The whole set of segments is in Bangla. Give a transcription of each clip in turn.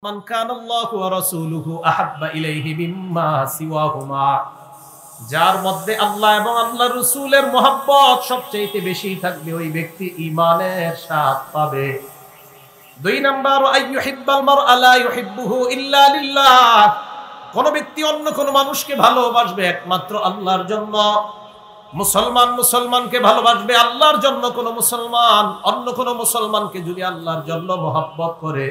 মান কানাল্লাহু ওয়া রাসূলুহু আহাব্বা ইলাইহি মিম্মা সিওয়াহুমা, যার মধ্যে আল্লাহ এবং আল্লাহর রাসূলের মহব্বত সবচেয়ে বেশি থাকবে ওই ব্যক্তি ঈমানের স্বাদ পাবে। দুই নাম্বার, আইয়ুহিব্বাল মারআ লা ইউহিব্বুহু ইল্লা লিল্লাহ, কোন ব্যক্তি অন্য কোন মানুষকে ভালোবাসবে একমাত্র আল্লাহর জন্য। মুসলমান মুসলমানকে ভালোবাসবে আল্লাহর জন্য। কোন মুসলমান অন্য কোন মুসলমানকে যদি আল্লাহর জন্য মহব্বত করে,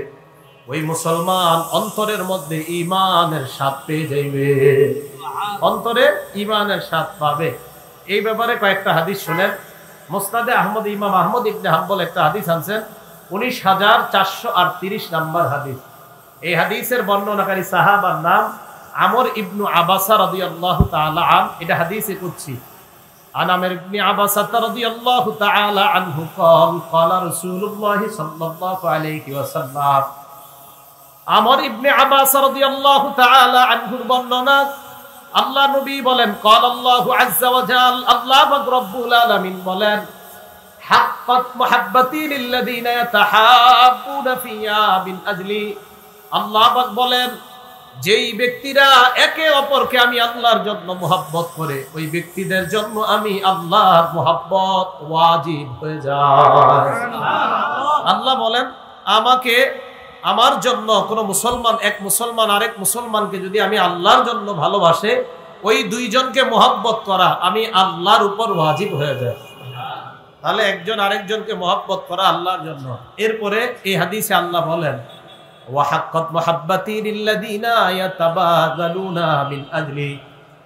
ওই মুসলমান অন্তরের মধ্যে ঈমানের স্বাদ পেয়ে যাবে, অন্তরে ঈমানের স্বাদ পাবে। এই ব্যাপারে কয়েকটা হাদিস শুনেন। মুসনাদে আহমদ, ইমাম আহমদ ইবনে হাম্বল একটা হাদিস আনছেন, 19,438 নাম্বার হাদিস। এই হাদিসের বর্ণনাকারী সাহাবার নাম আমর ইবনু আবাসা রাদিয়াল্লাহু তাআলা আন। এটা হাদিসে কুদসি। আন আমর ইবনে আবাসা রাদিয়াল্লাহু তাআলা আনহু قال قال رسول الله صلى الله عليه وسلم। আমর ইবনে আবাসা রাদিয়াল্লাহু তাআলা আনহুর বর্ণনা, আল্লাহ নবী বলেন, قال الله عز وجل, আল্লাহ পাক রব্বুল আলামিন বলেন, হাক্কাত মুহাব্বতি লিল্লাযিনা ইয়াতাহাব্বুনা ফিয়া বিল আজলি। আল্লাহ পাক বলেন, যেই ব্যক্তিরা একে অপরকে আমি আল্লাহর জন্য মহব্বত করে, ওই ব্যক্তিদের জন্য আমি আল্লাহর মহব্বত ওয়াজিব হয়ে যায়। আল্লাহ বলেন, আমাকে, আমার জন্য কোন মুসলমান, এক মুসলমান আরেক মুসলমানকে যদি আমি আল্লাহর জন্য ভালোবাসে, ওই দুইজনকে মহব্বত করা আমি আল্লাহর উপর ওয়াজিব হয়ে যায়। তাহলে একজন আরেকজনকে মহব্বত করা আল্লাহর জন্য। এরপরে এই হাদিসে আল্লাহ বলেন, ওয়া হাক্কাত মুহাব্বতি লিল্লাযিনা ইয়াতাবাযালুনা মিন আজলি।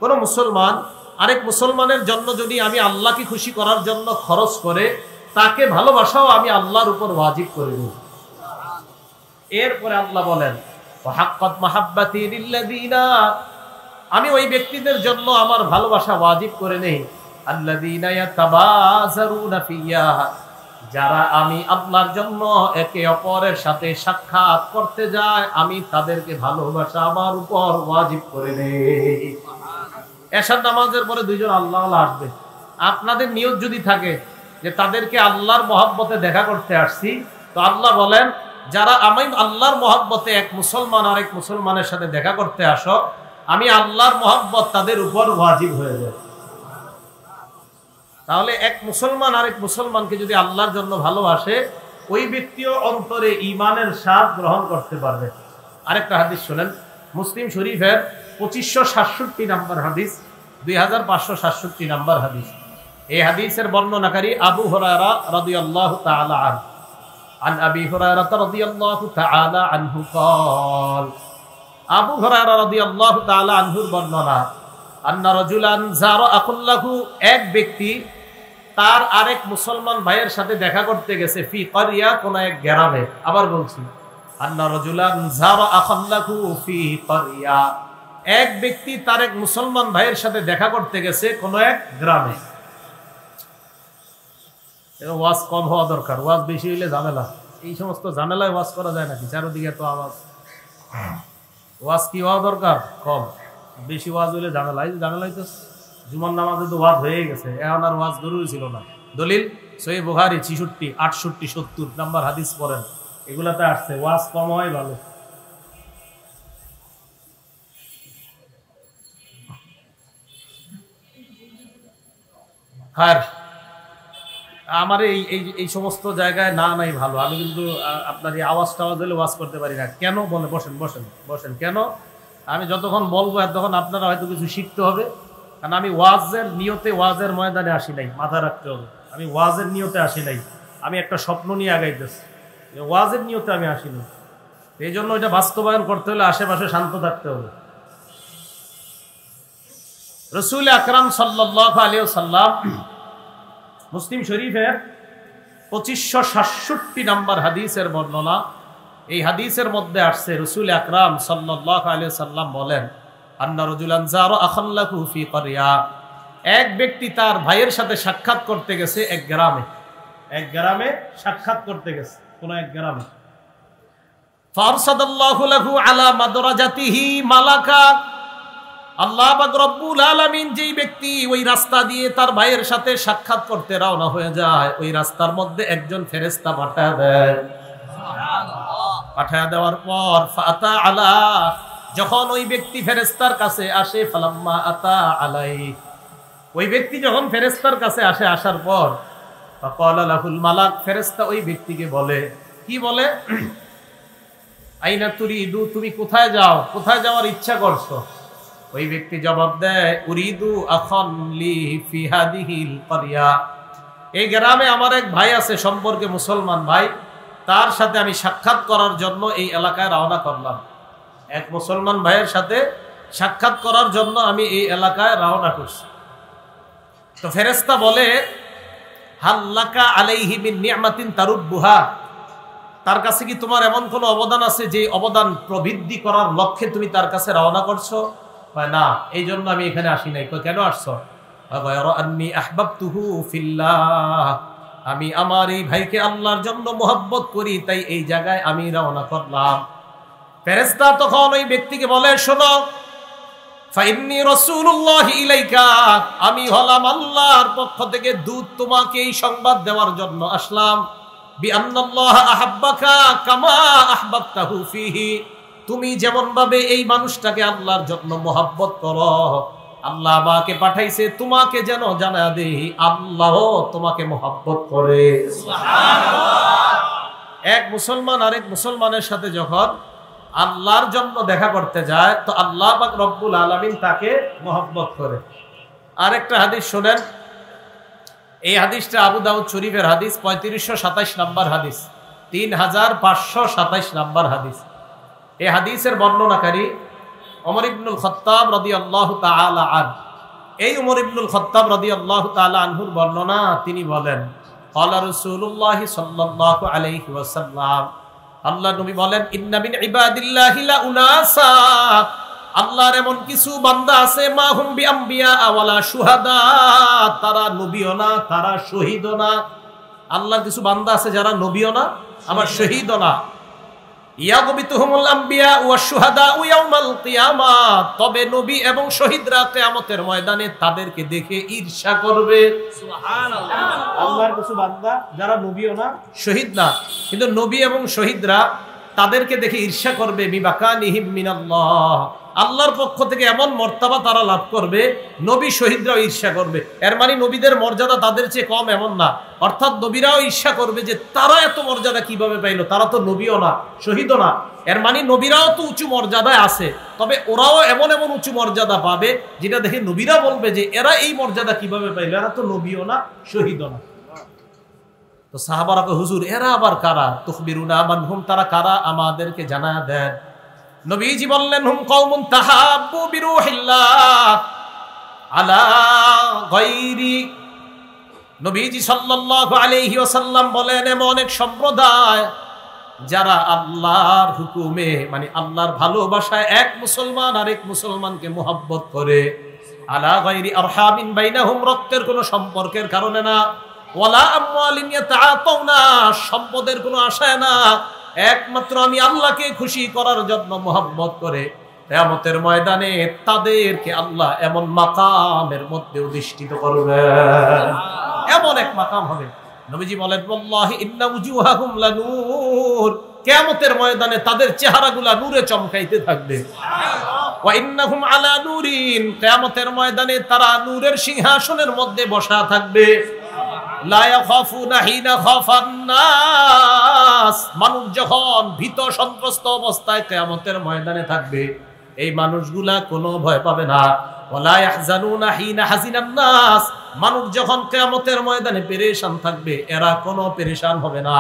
কোন মুসলমান আরেক মুসলমানের জন্য যদি আমি আল্লাহকে খুশি করার জন্য খরচ করে, তাকে ভালোবাসাও আমি আল্লাহর উপর ওয়াজিব করে দিই। এরপরে আল্লাহ বলেন, ওয়া হাক্কাত মুহাব্বতি লিল্লাযিনা, আমি ওই ব্যক্তিদের জন্য আমার ভালোবাসা ওয়াজিব করে নেই, আল্লাযিনা ইয়াতাবাযারুনা ফিয়া, যারা আমি আল্লাহর জন্য একে অপরের সাথে সাক্ষাৎ করতে যায়, আমি তাদেরকে ভালোবাসা আমার উপর ওয়াজিব করে নেই। এশার নামাজের পরে দুইজন আল্লাহ আসবে, আপনাদের নিয়ত যদি থাকে যে তাদেরকে আল্লাহর মহব্বতে দেখা করতে আসছি, তো আল্লাহ বলেন, যারা আমি আল্লাহর মহব্বতে এক মুসলমান আরেক মুসলমানের সাথে দেখা করতে আসো, আমি আল্লাহর মহব্বত তাদের উপর ওয়াজিব হয়ে যায়। তাহলে এক মুসলমান আরেক মুসলমানকে যদি আল্লাহর জন্য ভালোবাসে, ওই ব্যক্তিও অন্তরে ঈমানের স্বাদ গ্রহণ করতে পারবে। আরেকটা হাদিস শুনেন, মুসলিম শরীফের 2567 নাম্বার হাদিস, 2567 নাম্বার হাদিস। এই হাদিসের বর্ণনাকারী আবু হুরায়রা রাদিয়াল্লাহু তাআলা আনহু। عن أبي هريرة رضي الله تعالى عنه قال, আবু হুরায়রা রাদিয়াল্লাহু তাআলা আনহুর বর্ণনা, আন্না রাজুলান যারা আকুল্লাহু, এক ব্যক্তি তার আরেক মুসলমান ভাইয়ের সাথে দেখা করতে গেছে, ফি ক্বরিয়া, কোন এক গ্রামে। আবার বলছি, আন্না রাজুলান যারা আকুল্লাহু ফি ক্বরিয়া, এক ব্যক্তি তার এক মুসলমান ভাইয়ের সাথে দেখা করতে গেছে কোন এক গ্রামে। ওয়াজ কম হওয়া দরকার, ওয়াজ বেশি হইলে ঝামেলা। এই সমস্ত ঝামেলায় ওয়াজ করা যায় নাকি? চারদিকে তো আওয়াজ। ওয়াজ কি হওয়া দরকার? কম। বেশি ওয়াজ হইলে ঝামেলা। এই ঝামেলা হইতো জুমার নামাজে তো ওয়াজ হয়ে গেছে, এখন আর ওয়াজ জরুরি ছিল না। দলিল সহিহ বুখারী 66, 68, 70 নাম্বার হাদিস পড়েন, এগুলাতে আসছে ওয়াজ কম হয় ভালো। আর আমার এই সমস্ত জায়গায় না নাই ভালো। আমি কিন্তু আপনার এই আওয়াজ টাওয়াজ হলে ওয়াজ করতে পারি না। কেন বলে? বসেন বসেন বসেন। কেন? আমি যতক্ষণ বলবো তখন আপনারা হয়তো কিছু শিখতে হবে, কারণ আমি ওয়াজের নিয়তে ওয়াজের ময়দানে আসি নাই, মাথা রাখতে হবে। আমি ওয়াজের নিয়তে আসি নাই, আমি একটা স্বপ্ন নিয়ে আগাইতেছি, ওয়াজের নিয়তে আমি আসি নাই। এই জন্য এটা বাস্তবায়ন করতে হলে আশেপাশে শান্ত থাকতে হবে। রাসূল আকরাম সাল্লাল্লাহু আলাইহি ওয়াসাল্লাম, মুসলিম শরীফের 2567 নাম্বার হাদিসের বর্ণনা। এই হাদিসের মধ্যে আসছে, রাসূল আকরাম সাল্লাল্লাহু আলাইহি ওয়াসাল্লাম বলেন, আন্না রাজুলান যারা আখাল্লাহু ফি ক্বরিয়া, এক ব্যক্তি তার ভাইয়ের সাথে সাক্ষাৎ করতে গেছে এক গ্রামে। এক গ্রামে সাক্ষাৎ করতে গেছে, কোন এক গ্রামে। ফারসাদাল্লাহু লাহু আলা মাদরাজাতিহি মালাকা, আল্লাহ পাক রব্বুল আলামিন যেই ব্যক্তি ওই রাস্তা দিয়ে তার ভাইয়ের সাথে সাক্ষাৎ করতে রওনা হয়ে যায়, ওই রাস্তার মধ্যে একজন ফেরেশতা পাঠায় দেয়। সুবহানাল্লাহ। পাঠায়া দেওয়ার পর ফাতা আলা, যখন ওই ব্যক্তি ফেরেশতার কাছে আসে, ফালাম্মা আতা আলাই, ওই ব্যক্তি যখন ফেরেশতার কাছে আসে, আসার পর ফাকালা লাহুল মালাক, ফেরেশতা ওই ব্যক্তিকে বলে, কি বলে? আইনা তুরিদু, তুমি কোথায় যাও, কোথায় যাওয়ার ইচ্ছা করছো? ওই ব্যক্তি জবাব দেয়, উরিদু আখান লি ফি হাদিহিল ক্বরিয়া, এই গ্রামে আমার এক ভাই আছে, সম্পর্কে মুসলমান ভাই, তার সাথে আমি সাক্ষাৎ করার জন্য এই এলাকায় রওনা করলাম। এক মুসলমান ভাইয়ের সাথে সাক্ষাৎ করার জন্য আমি এই এলাকায় রওনা করছি। তো ফেরেশতা বলে, হাল্লাকা আলাইহি মিন নি'মাতিন তারুব্বুহা, তার কাছে কি তোমার এমন কোনো অবদান আছে যে অবদান প্রবৃদ্ধি করার লক্ষ্যে তুমি তার কাছে রওনা করছো? না, এই জন্য আমি এখানে আসি নাই। কেন আসছো? আন্নী আহবাবতুহু ফিল্লাহ, আমি আমার এই ভাইকে আল্লাহর জন্য মোহাব্বত করি, তাই এই জায়গায় আমি রওনা করলাম। ফেরেশতা তখন ওই ব্যক্তিকে বলে, শোনো, ফাইন্নী রাসূলুল্লাহ ইলাইকা, আমি হলাম আল্লাহর পক্ষ থেকে দূত, তোমাকে এই সংবাদ দেওয়ার জন্য আসলাম। বিআন্নাল্লাহ আহাব্বাকা কামা আহবাবতাহু ফিহি, তুমি যেমন ভাবে এই মানুষটাকে আল্লাহর জন্য মোহাব্বত করো, আল্লাহ আমাকে পাঠাইছে তোমাকে যেন জানা দেই আল্লাহ তোমাকে মোহাব্বত করে। সুবহানাল্লাহ। এক মুসলমান আরেক মুসলমানের সাথে যখন আল্লাহর জন্য দেখা করতে যায়, তো আল্লাহ পাক রব্বুল আলামিন তাকে মোহাব্বত করে। আরেকটা হাদিস শুনেন, এই হাদিসটা আবু দাউদ শরীফের হাদিস, 3527 নম্বর হাদিস, 3527 নম্বর হাদিস। এই হাদিসের বর্ণনাকারী ওমর ইবনুল খাত্তাব রাদিয়াল্লাহু তাআলা আনহু। এই ওমর ইবনুল খাত্তাব রাদিয়াল্লাহু তাআলা আনহুর বর্ণনা, তিনি বলেন, ক্বালা রাসূলুল্লাহ সাল্লাল্লাহু আলাইহি ওয়াসাল্লাম, আল্লাহ নবী বলেন, ইন্না মিন ইবাদিল্লাহি লা উনাসা, আল্লাহর এমন কিছু বান্দা আছে, মা হুম বিআম্বিয়া ওয়ালা শুহাদা, তারা নবীও না, তারা শহীদও না। আল্লাহর কিছু বান্দা আছে যারা নবীও না, আবার শহীদও না। ইয়াগবিতুহুমুল আম্বিয়া ওয়াশ শুহাদা ইয়াউমাল কিয়ামাহ, তবে নবী এবং শহীদরা কিয়ামতের ময়দানে তাদেরকে দেখে ঈর্ষা করবে। সুবহানাল্লাহ। আল্লাহর কিছু বান্দা যারা নবীও না, শহীদ না, কিন্তু নবী এবং শহীদরা তাদেরকে দেখে ঈর্ষা করবে। বিবাকানিহিম মিনাল্লাহ, আল্লাহর পক্ষ থেকে এমন মর্তবা তারা লাভ করবে, নবী শহীদরাও ঈর্ষা করবে। এর মানে নবীদের মর্যাদা তাদের চেয়ে কম এমন না, অর্থাৎ নবীরাও ঈর্ষা করবে যে তারা এত মর্যাদা কিভাবে পাইলো, তারা তো নবীও না, শহীদও না। এর মানে নবীরাও তো উঁচু মর্যাদায় আছে, তবে ওরাও এমন এমন উঁচু মর্যাদা পাবে যেটা দেখে নবীরা বলবে যে এরা এই মর্যাদা কিভাবে পাইলো, এরা তো নবীও না, শহীদও না। তো সাহাবারা কয়, হুজুর এরা আবার কারা? তুখবিরুনা মান হুম, তারা কারা আমাদেরকে জানায়া দেন। নবীজি বললেন, হুম কওমুন তাহাব্বু বিরূহিল্লাহ আলা গায়রি। নবীজি সাল্লাল্লাহু আলাইহি ওয়াসাল্লাম বলেন, এমন এক সম্প্রদায় যারা আল্লাহর হুকুমে, মানে আল্লাহর ভালোবাসায় এক মুসলমান আরেক মুসলমানকে মুহাব্বত করে, আলা গায়রি আরহামিন বাইনাহুম, রক্তের কোনো সম্পর্কের কারণে না, ওয়ালা আমওয়ালিন ইয়াতাআতাউনা, সম্পদের কোনো আশায় না, একমাত্র আমি আল্লাহকে খুশি করার জন্য মুহাব্বত করে, কিয়ামতের ময়দানে তাদেরকে আল্লাহ এমন মাকামের মধ্যে অধিষ্ঠিত করবেন, এমন এক মাকাম হবে। নবীজি বলেন, ওয়াল্লাহি ইন্না উজুহাহুম লানূর, কিয়ামতের ময়দানে তাদের চেহারাগুলা নূরে চমকাইতে থাকবে। ওয়া ইন্নাহুম আলা নূরিন, কিয়ামতের ময়দানে তারা নূরের সিংহাসনের মধ্যে বসা থাকবে। লা ইয়াখাফুনা হিনা খাফান নাস, মানুষ যখন ভীত সন্ত্রস্ত অবস্থায় কিয়ামতের ময়দানে থাকবে, এই মানুষগুলা কোনো ভয় পাবে না। ওয়ালা ইয়াহজানুনা হিনা হাজিনান নাস, মানুষ যখন কিয়ামতের ময়দানে পেরেশান থাকবে, এরা কোনো পেরেশান হবে না।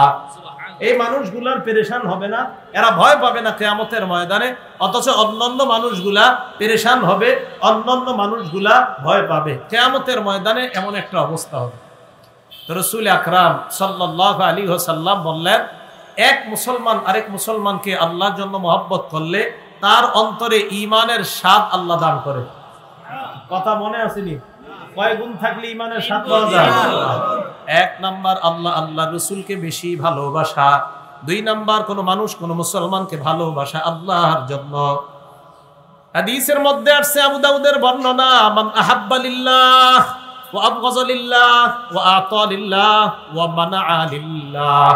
এই মানুষগুলার পেরেশান হবে না, এরা ভয় পাবে না কিয়ামতের ময়দানে, অথচ অন্যান্য মানুষগুলা পেরেশান হবে, অন্যান্য মানুষগুলা ভয় পাবে। কিয়ামতের ময়দানে এমন একটা অবস্থা হবে। তো রাসূল আকরাম সাল্লাল্লাহু আলাইহি ওয়াসাল্লাম বললেন, এক মুসলমান আরেক মুসলমানকে আল্লাহর জন্য মহব্বত করলে তার অন্তরে ঈমানের স্বাদ আল্লাহ দান করে। কথা মনে আসেনি? কয় গুণ থাকলে ঈমানের স্বাদ পাওয়া যায়? এক নাম্বার আল্লাহ আল্লাহ রাসূলকে বেশি ভালোবাসা, দুই নাম্বার কোন মানুষ কোন মুসলমানকে ভালোবাসা আল্লাহর জন্য। হাদিসের মধ্যে আসছে, আবু দাউদের বর্ণনা, মান আহাব্বা লিল্লাহ ওয়া আবগাযা লিল্লাহ ওয়া আতা লিল্লাহ ওয়া মানাআ লিল্লাহ,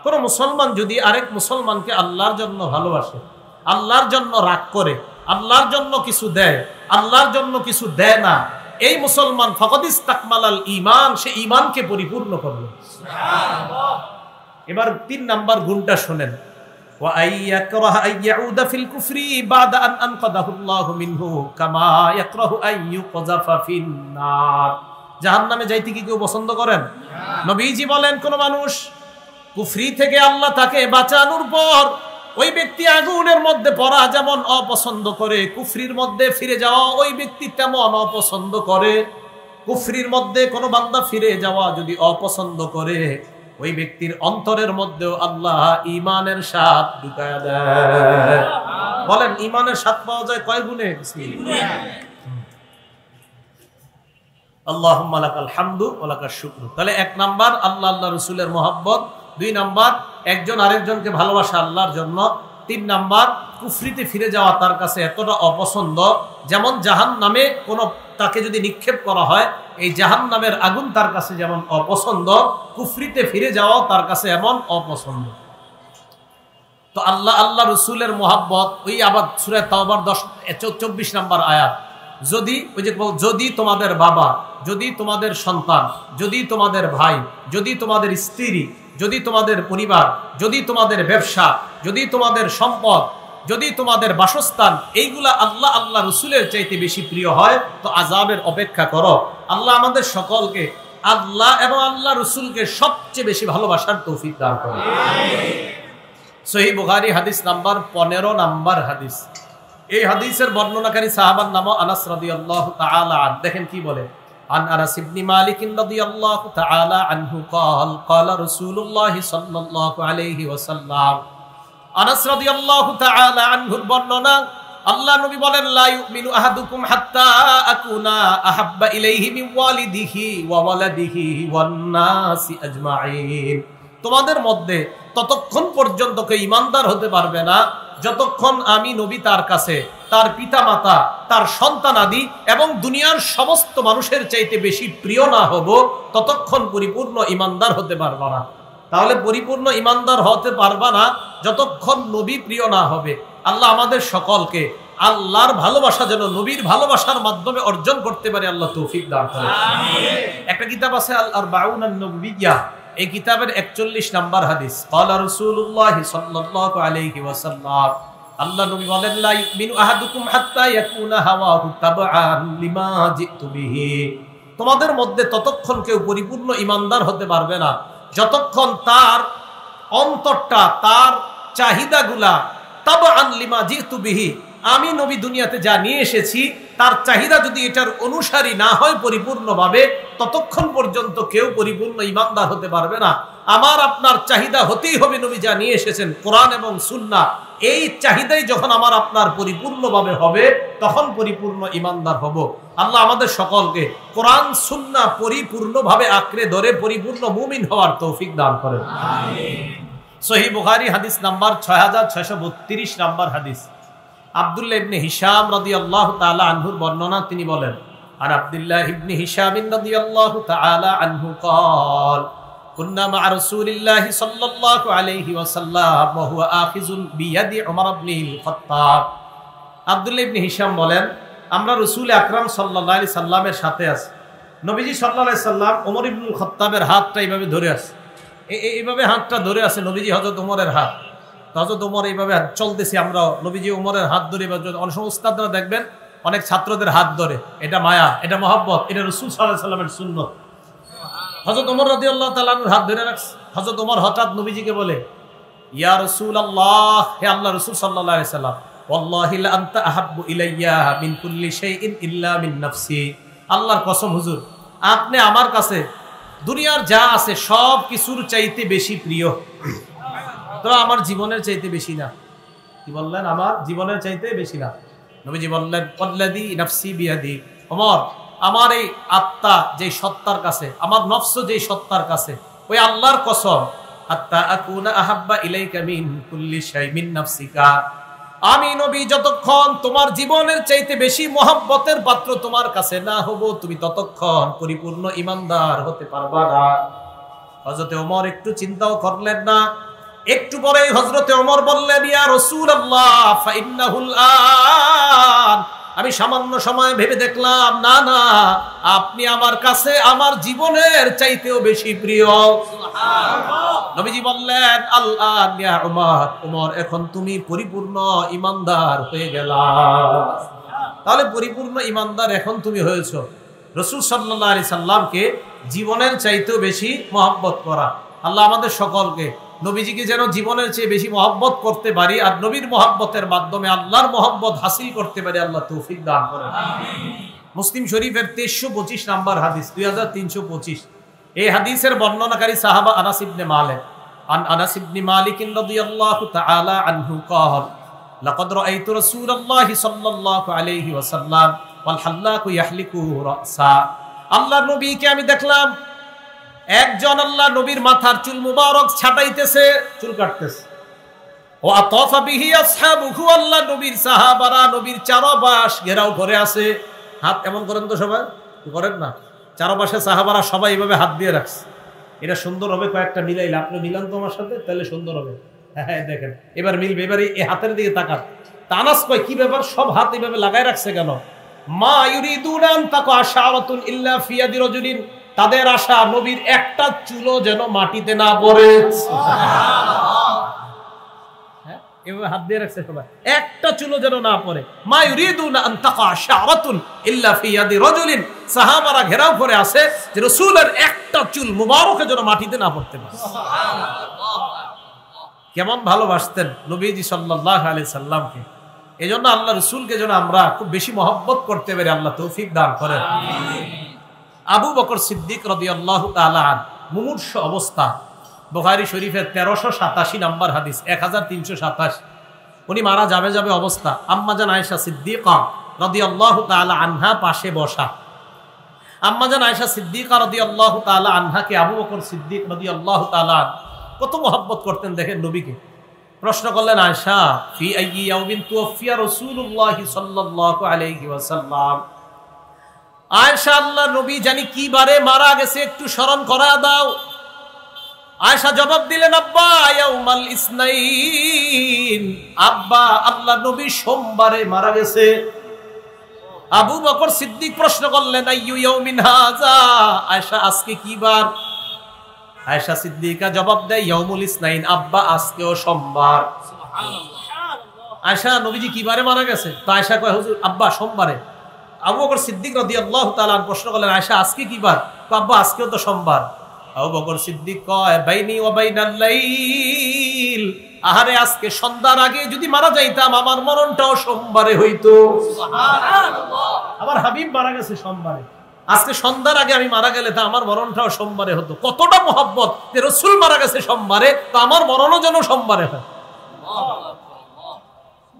কোন মুসলমান যদি আরেক মুসলমানকে আল্লাহর জন্য ভালোবাসে, আল্লাহর জন্য রাগ করে, আল্লাহর জন্য কিছু দেয়, আল্লাহর জন্য কিছু দেয় না, এই মুসলমান ফাকাদ ইসতাকমালাল ঈমান, সে ঈমানকে পরিপূর্ণ করলো। সুবহানাল্লাহ। এবার ৩ নাম্বার গুণটা শুনেন, ওয়া আইয়াকরাহা আইয়াউদা ফিল কুফরি বাদা আন আনকাদাহু আল্লাহু মিনহু কামা ইয়াকরাহু আইয়ুকযাফা ফিন নার। জাহান্নামে যাইতে কি কেউ পছন্দ করেন? নবীজি বলেন, কোন মানুষ কুফরি থেকে আল্লাহ তাকে বাঁচানোর পর ওই ব্যক্তি আগুনের মধ্যে পড়া যেমন অপছন্দ করে, কুফরির মধ্যে ফিরে যাওয়া ওই ব্যক্তি তেমন অপছন্দ করে। কুফরির মধ্যে কোনো বান্দা ফিরে যাওয়া যদি অপছন্দ করে, ওই ব্যক্তির অন্তরের মধ্যেও আল্লাহ ঈমানের স্বাদ ঢুকায়া দেয়। বলেন, ঈমানের স্বাদ পাওয়া যায় কয় গুণে? আল্লাহুম্মা লাকাল হামদু ওয়া লাকাশ শুকরু। তাহলে ১ নাম্বার আল্লাহ আল্লাহ রাসূলের মহব্বত, ২ নাম্বার একজন আরেকজনকে ভালোবাসা আল্লাহর জন্য, ৩ নাম্বার কুফরিতে ফিরে যাওয়া তার কাছে এতটা অপছন্দ, যেমন জাহান্নামে কোন তাকে যদি নিক্ষেপ করা হয়, এই জাহান্নামের আগুন তার কাছে যেমন অপছন্দ, কুফরিতে ফিরে যাওয়াও তার কাছে এমন অপছন্দ। তো আল্লাহ আল্লাহ রাসূলের মহব্বত, ওই আবার সূরা তাওবার 24 নাম্বার আয়াত, যদি ওই যে যদি তোমাদের বাবা, যদি তোমাদের সন্তান, যদি তোমাদের ভাই, যদি তোমাদের স্ত্রী, যদি তোমাদের পরিবার, যদি তোমাদের ব্যবসা, যদি তোমাদের সম্পদ, যদি তোমাদের বাসস্থান, এইগুলা আল্লাহ আল্লাহ রাসূলের চাইতে বেশি প্রিয় হয়, তো আযাবের অপেক্ষা করো। আল্লাহ আমাদের সকলকে আল্লাহ এবং আল্লাহ রাসূলকে সবচেয়ে বেশি ভালোবাসার তৌফিক দান করুন। সহিহ বুখারী হাদিস নাম্বার 15 নাম্বার হাদিস। এই হাদিসের বর্ণনাকারী সাহাবার নাম আনাস রাদিয়াল্লাহু তাআলা আন। দেখেন কি বলে, আন আনাস ইবনে মালিক রাদিয়াল্লাহু তাআলা আনহু قال قال رسول الله صلى الله عليه وسلم। আনাস রাদিয়াল্লাহু তাআলা আনহুর বর্ণনা, আল্লাহ নবী বলেন, লা ইউমিনু আহাদুকুম হাত্তা আকুনা আহাব্বা ইলাইহি মিন ওয়ালিদিহি ওয়া ওয়ালাদিহি ওয়ান নাসি আজমাইন। তোমাদের মধ্যে ততক্ষণ পর্যন্ত কেউ ঈমানদার হতে পারবে না যতক্ষণ আমি নবী তার কাছে, তার পিতামাতা, তার সন্তানাদি এবং দুনিয়ার সমস্ত মানুষের চাইতে বেশি প্রিয় না হব, ততক্ষণ পরিপূর্ণ ঈমানদার হতে পারবা না। তাহলে পরিপূর্ণ ঈমানদার হতে পারবা না যতক্ষণ নবী প্রিয় না হবে। আল্লাহ আমাদের সকলকে আল্লাহর ভালোবাসা যেন নবীর ভালোবাসার মাধ্যমে অর্জন করতে পারে, আল্লাহ তৌফিক দান করেন। একটা কিতাব আছে আল আরবাউন আন-নববিয়্যাহ, এই কিতাবের 41 নাম্বার হাদিস, ক্বালা রাসূলুল্লাহ সাল্লাল্লাহু আলাইহি ওয়াসাল্লাম, আল্লাহ নবী বলেন, লা ইউমিনু আহাদুকুম হাত্তা ইয়াকুনা হাওয়াহু তাবআন লিমা জিতু বিহি। তোমাদের মধ্যে ততক্ষণ কেউ পরিপূর্ণ ঈমানদার হতে পারবে না যতক্ষণ তার অন্তরটা, তার চাহিদাগুলা তাবআন লিমা জিতু বিহি, আমি নবী দুনিয়াতে যা নিয়ে এসেছি তার চাহিদা যদি এটার অনুসারী না হয় পরিপূর্ণভাবে, ততক্ষণ পর্যন্ত কেউ পরিপূর্ণ ঈমানদার হতে পারবে না। আমার আপনার চাহিদা হতেই হবে নবী যা নিয়ে এসেছেন কোরআন এবং সুন্নাহ, এই চাহিদাই যখন আমার আপনার পরিপূর্ণভাবে হবে তখন পরিপূর্ণ ঈমানদার হব। আল্লাহ আমাদের সকলকে কোরআন সুন্নাহ পরিপূর্ণভাবে আঁকড়ে ধরে পরিপূর্ণ মুমিন হওয়ার তৌফিক দান করেন। আমিন। সহিহ বুখারী হাদিস নাম্বার 6632 নাম্বার হাদিস, আব্দুল্লাহ ইবনে হিশাম রাদিয়াল্লাহু তাআলা আনহুর বর্ণনা, তিনি বলেন, আর আব্দুল্লাহ ইবনে হিশাম রাদিয়াল্লাহু তাআলা আনহু قال كنا مع رسول الله صلى الله عليه وسلم وهو آخذ بيد عمر بن الخطاب। আব্দুল্লাহ ইবনে হিশাম বলেন, আমরা রাসূল আকরাম সাল্লাল্লাহু আলাইহি সাল্লামের সাথে আছি, নবীজি সাল্লাল্লাহু আলাইহি সাল্লাম ওমর ইবনুল খাত্তাবের হাতটা এইভাবে ধরে আছে, এইভাবে হাতটা ধরে আছে নবীজি হযরত ওমরের হাত, হযরত ওমর এইভাবে চলতেছি আমরা, নবীজি ওমরের হাত ধরে, অনেক সময় উস্তাদরা দেখবেন অনেক ছাত্রদের হাত ধরে, এটা মায়া, এটা মহব্বত, এটা রাসূল সাল্লাল্লাহু আলাইহি সাল্লামের সুন্নাত। হযরত ওমর রাদিয়াল্লাহু তাআলা আনহুর হাত ধরে রাখছে। হযরত ওমর হঠাৎ নবীজিকে বলে, ইয়া রাসূলুল্লাহ, হে আল্লাহর রাসূল সাল্লাল্লাহু আলাইহি সাল্লাম, ওয়াল্লাহি লা আনতা আহাব্বু ইলাইয়া মিন কুল্লি শাইইন ইল্লা মিন নাফসি। আল্লাহর কসম হুজুর, আপনি আমার কাছে দুনিয়ার যা আছে সব কিছুর চাইতে বেশি প্রিয়, তো আমার জীবনের চাইতে বেশি না। কি বললেন? আমার জীবনের চাইতে বেশি না। নবীজি বললেন, ওয়াল্লাযী নাফসি বিয়াদি, ওমর, আমার এই আত্মা যেই সত্তার কাছে, আমার নফস যেই সত্তার কাছে, ওই আল্লাহর কসম, হাত্তা আকুনা আহাব্বা ইলাইকা মিন কুল্লি শাই মিন নাফসিকা, আমি নবী যতক্ষণ তোমার জীবনের চাইতে বেশি মহব্বতের পাত্র তোমার কাছে না হব, তুমি ততক্ষণ পরিপূর্ণ ঈমানদার হতে পারবা না। হযরত ওমর একটু চিন্তাও করলেন না, একটু পরেই হযরতে ওমর বললেন, ইয়া রাসূলুল্লাহ ফাইন্নাহুল আন, আমি সামান্য সময় ভেবে দেখলাম না না, আপনি আমার কাছে আমার জীবনের চাইতেও বেশি প্রিয়। সুবহানাল্লাহ। নবীজি বললেন, আল আন ইয়া উমর, উমর এখন তুমি পরিপূর্ণ ঈমানদার হয়ে গেলা। তাহলে পরিপূর্ণ ঈমানদার এখন তুমি হয়েছো। রাসূল সাল্লাল্লাহু আলাইহি সাল্লামকে জীবনের চাইতেও বেশি মহব্বত করা। আল্লাহ আমাদের সকলকে নবীজিকে যেন জীবনের চেয়ে বেশি মহব্বত করতে পারি, আর নবীর মহব্বতের মাধ্যমে আল্লাহর মহব্বত হাসিল করতে পারি। আল্লাহ তৌফিক দান করেন। মুসলিম শরীফের 2325 নাম্বার হাদিস, 2325। এই হাদিসের বর্ণনাকারী সাহাবা আনাস ইবনে মালিক। আন আনাস ইবনে মালিক রাদিয়াল্লাহু তাআলা আনহু قال لقد رأيت رسول الله صلى الله عليه وسلم والحلاق يحلق رأسا। আল্লাহর নবীকে আমি দেখলাম, একজন আল্লাহ নবীর মাথার চুল মুবারক ছাটাইতেছে, চুল কাটতেছে। ও আতাফা বিহি আসহাবুহু, আল্লাহ নবীর সাহাবারা নবীর চারপাশ ঘেরাও করে আছে। হাত এমন করেন তো সবাই, করেন না? চারপাশে সাহাবারা সবাই এইভাবে হাত দিয়ে রাখছে। এটা সুন্দর হবে, কয়েকটা মিলাইলে আপনি মিলান তো আমার সাথে, তাহলে সুন্দর হবে। হ্যাঁ দেখেন এবার মিলবে। এবার এই হাতের দিকে তাকান। তানাস কয় কি ব্যাপার, সব হাত এইভাবে লাগায় রাখছে কেন? মা ইউরিদুনা আন তাকা শাআরাতুন ইল্লা ফি ইয়াদি রাজুলিন, তাদের আশা নবীর একটা চুলও যেন মাটিতে না পড়ে। সুবহানাল্লাহ। হ্যাঁ এভাবে হাত দিয়ে রাখছে সবাই, একটা চুলও যেন না পড়ে। মা ইউরিদুনা আন তাকা শাআরাতুন ইল্লা ফি ইয়াদি রাজুলিন, সাহাবারা ঘেরাও করে আছে যে রাসূলের একটা চুল মুবারক যেন মাটিতে না পড়তে পারে। সুবহানাল্লাহ। কেমন ভালোবাসতেন নবীজি সাল্লাল্লাহু আলাইহি সাল্লামকে। এজন্য আল্লাহ রাসূলকে যেন আমরা খুব বেশি মহব্বত করতে পারি। আল্লাহ তৌফিক দান করেন। আমিন। আবু বকর সিদ্দিক রাদিয়াল্লাহু তাআলা আন, মুমূর্ষ অবস্থা, বুখারী শরীফের 1387 নাম্বার হাদিস, 1327। উনি মারা যাবে অবস্থা। আম্মাজান আয়েশা সিদ্দিকা রাদিয়াল্লাহু তাআলা আনহা পাশে বসা। আম্মাজান আয়েশা সিদ্দিকা রাদিয়াল্লাহু তাআলা আনহাকে আবু বকর সিদ্দিক রাদিয়াল্লাহু তাআলা কত মহব্বত করতেন দেখেন নবীকে। প্রশ্ন করলেন, আয়েশা ফি আইয়ি ইয়াউমিন তুওফিয়া রাসূলুল্লাহ সাল্লাল্লাহু আলাইহি ওয়াসাল্লাম, আয়েশা আল্লাহর নবী জানি কি বারে মারা গেছে একটু স্মরণ করা দাও। আয়েশা জবাব দিলেন, আব্বা ইয়াউমাল ইসনাইন, আব্বা আল্লাহর নবী সোমবারে মারা গেছে। আবু বকর সিদ্দিক প্রশ্ন করলেন, আইয়ু ইয়াউমিন হাযা, আয়েশা আজকে কি বার? আয়েশা সিদ্দিকা জবাব দেয়, ইয়াউমুল ইসনাইন, আব্বা আজকেও সোমবার। সুবহানাল্লাহ। আয়েশা নবীজি কি বারে মারা গেছে? তো আয়েশা কয়, হুজুর আব্বা সোমবারে। আবু বকর সিদ্দিক রাদিয়াল্লাহু তাআলা প্রশ্ন করলেন, আয়েশা আজকে কি বার? তো আব্বা আজকেও তো সোমবার। আবু বকর সিদ্দিক কয়, বাইনি ওয়া বাইনাল লাইল, আহারে আজকে সন্ধ্যার আগে যদি মারা যাইতাম আমার মরণটাও সোমবারে হইতো। সুবহানাল্লাহ। আমার হাবিব মারা গেছে সোমবারে, আজকে সন্ধ্যার আগে আমি মারা গেলে তা আমার মরণটাও সোমবারে হতো। কতটা মহব্বত যে রাসূল মারা গেছে সোমবারে, তো আমার মরণও যেন সোমবারে হয়।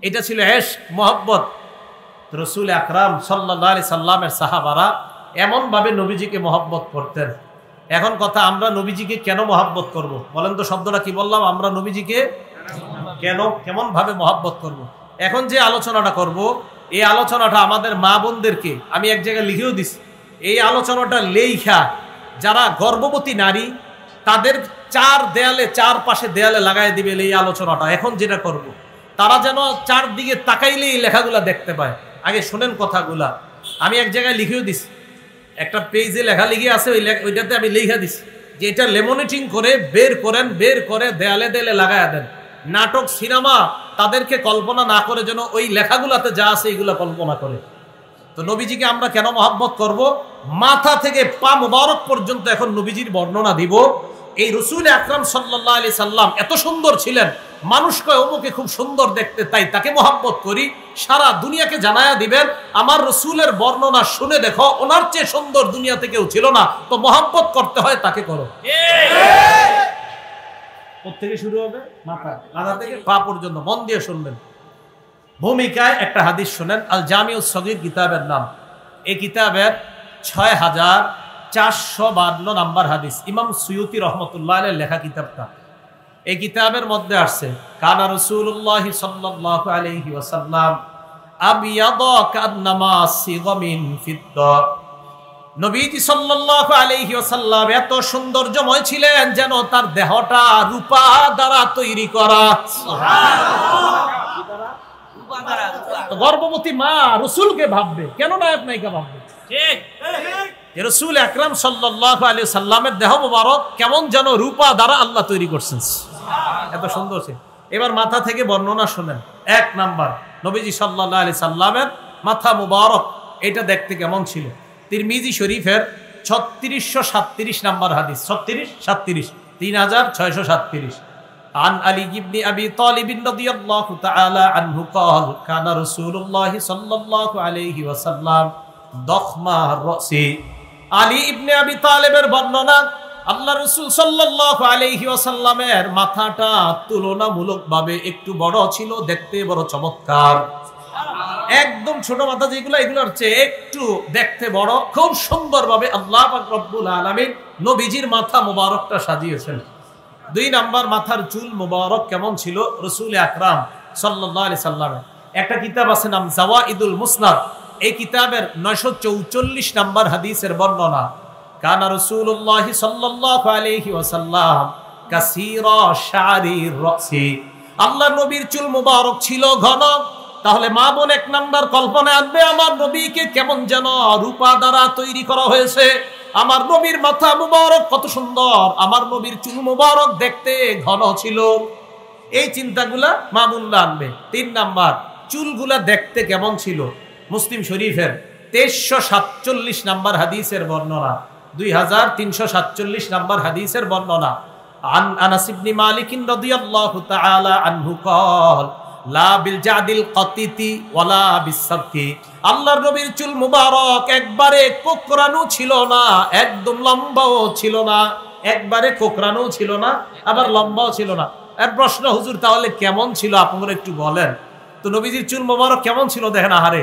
এটা ছিল ইশক, মহব্বত। রাসূল আকরাম সাল্লাল্লাহু আলাইহি সাল্লামের সাহাবারা এমন ভাবে নবীজিকে মহব্বত করতেন। এখন কথা, আমরা নবীজিকে কেন মহব্বত করব? বলেন তো, শব্দটা কি বললাম? আমরা নবীজিকে কেন, কেমন ভাবে মহব্বত করব? এখন যে আলোচনাটা করব, এই আলোচনাটা আমাদের মা বোনদেরকে আমি এক জায়গায় লিখেও দিছি। এই আলোচনাটা লেখা যারা গর্ভবতী নারী তাদের চারপাশে দেয়ালে লাগাই দিবে এই আলোচনাটা। এখন যেটা করব, তারা যেন চারদিকে তাকাইলে এই লেখাগুলা দেখতে পায়। আগে শোনেন কথাগুলা, আমি এক জায়গায় লিখেও দিছি, একটা পেজে লেখা লিখে আছে, ওইটাতে আমি লিখে দিছি যে এটা লেমিনেটিং করে বের করে দেয়ালে দেয়ালে লাগায়া দেন। নাটক সিনেমা তাদেরকে কল্পনা না করে যেন ওই লেখাগুলাতে যা আছে এইগুলা কল্পনা করে। তো নবীজিকে আমরা কেন মহব্বত করব? মাথা থেকে পা মুবারক পর্যন্ত এখন নবীজির বর্ণনা দিব। এই রাসূল আকরাম সাল্লাল্লাহু আলাইহি সাল্লাম এত সুন্দর ছিলেন, মানুষ কয় অমুকে খুব সুন্দর দেখতে, তাই তাকে মহব্বত করি। সারা দুনিয়াকে জানায়া দিবেন, আমার রাসূলের বর্ণনা শুনে দেখো, ওনার চেয়ে সুন্দর দুনিয়াতে কেউ ছিল না। তো মহব্বত করতে হয় তাকে করো। কোত্থেকে শুরু হবে? মাথা থেকে পা পর্যন্ত। মন দিয়ে শুনবেন। ভূমিকায় একটা হাদিস শুনেন, আল জামিউস সগীর কিতাবের নাম। এই কিতাবের 6452 নাম্বার হাদিস, ইমাম সুয়ুতি রহমতুল্লাহ আলাইহির লেখা কিতাবটা। এই কিতাবের মধ্যে আসছে, কানা রাসূলুল্লাহ সাল্লাল্লাহু আলাইহি ওয়াসাল্লাম আবিয়াদা কান্নামা সিগমিন ফিদ্দা, নবীজি সাল্লাল্লাহু আলাইহি ওয়াসাল্লাম এত সৌন্দর্যময় ছিলেন যেন তার দেহটা রূপা দ্বারা তৈরি করা। গর্ভবতী মা রাসূলকে ভাববে, কেন নায়ক নায়িকা ভাববে? ঠিক, রাসূল আকরাম সাল্লাল্লাহু আলাইহি সাল্লামের দেহ মোবারক কেমন যেন রূপা দ্বারা আল্লাহ তৈরি করছেন, এত সুন্দর ছিল। এবার মাথা থেকে বর্ণনা শুনেন। এক নাম্বার, নবীজি সাল্লাল্লাহু আলাইহি সাল্লামের মাথা মুবারক এটা দেখতে কেমন ছিল? তিরমিজি শরীফের 3637 নাম্বার হাদিস, 3637, 3637। عن علي بن أبي طالب رضي الله تعالى عنه قال كان رسول الله صلى الله عليه وسلم ضخم الرأس। আলী ইবনে আবি তালেবের বর্ণনা, আল্লাহ রাসূল সাল্লাল্লাহু আলাইহি ওয়াসাল্লামের মাথাটা তুলনামূলকভাবে একটু বড় ছিল, দেখতে বড় চমৎকার। একদম ছোট মাথা যেগুলো, এগুলোর চেয়ে একটু দেখতে বড়, খুব সুন্দরভাবে আল্লাহ পাক রব্বুল আলামিন নবীজির মাথা মুবারকটা সাজিয়েছেন। দুই নাম্বার, মাথার চুল মুবারক কেমন ছিল রাসূল আকরাম সাল্লাল্লাহু আলাইহি সাল্লামের? একটা কিতাব আছে নাম জাওয়াইদুল মুসনাদ, এই কিতাবের 944 নাম্বার হাদিসের বর্ণনা। কানা রাসূলুল্লাহ সাল্লাল্লাহু আলাইহি ওয়াসাল্লাম কাসীরা শারির রাসি। আল্লাহর নবীর চুল মুবারক ছিল ঘন। তাহলে মা বোন এক নাম্বার কল্পনায় আনবে, আমার নবীকে কেমন যেন রূপা দ্বারা তৈরি করা হয়েছে, আমার নবীর মাথা মুবারক কত সুন্দর, আমার নবীর চুল মুবারক দেখতে ঘন ছিল। এই চিন্তাগুলা মা বোনরা আনবে। তিন নাম্বার, চুলগুলা দেখতে কেমন ছিল? মুসলিম শরীফের 2347 নাম্বার হাদিসের বর্ণনা, 2347 নাম্বার হাদিসের বর্ণনা। আন আনাস ইবনে মালিক রাদিয়াল্লাহু তাআলা আনহু قال লা বিল জাদিল কাতিতি ওয়ালা বিসাবতি। আল্লাহর নবীর চুল মুবারক একবারে কোকড়ানো ছিল না, একদম লম্বাও ছিল না, একবারে কোকড়ানো ছিল না, আবার লম্বাও ছিল না। এর প্রশ্ন, হুজুর তাহলে কেমন ছিল আপনারা একটু বলেন তো? নবীজির চুল মুবারক কেমন ছিল দেখেন। আহারে,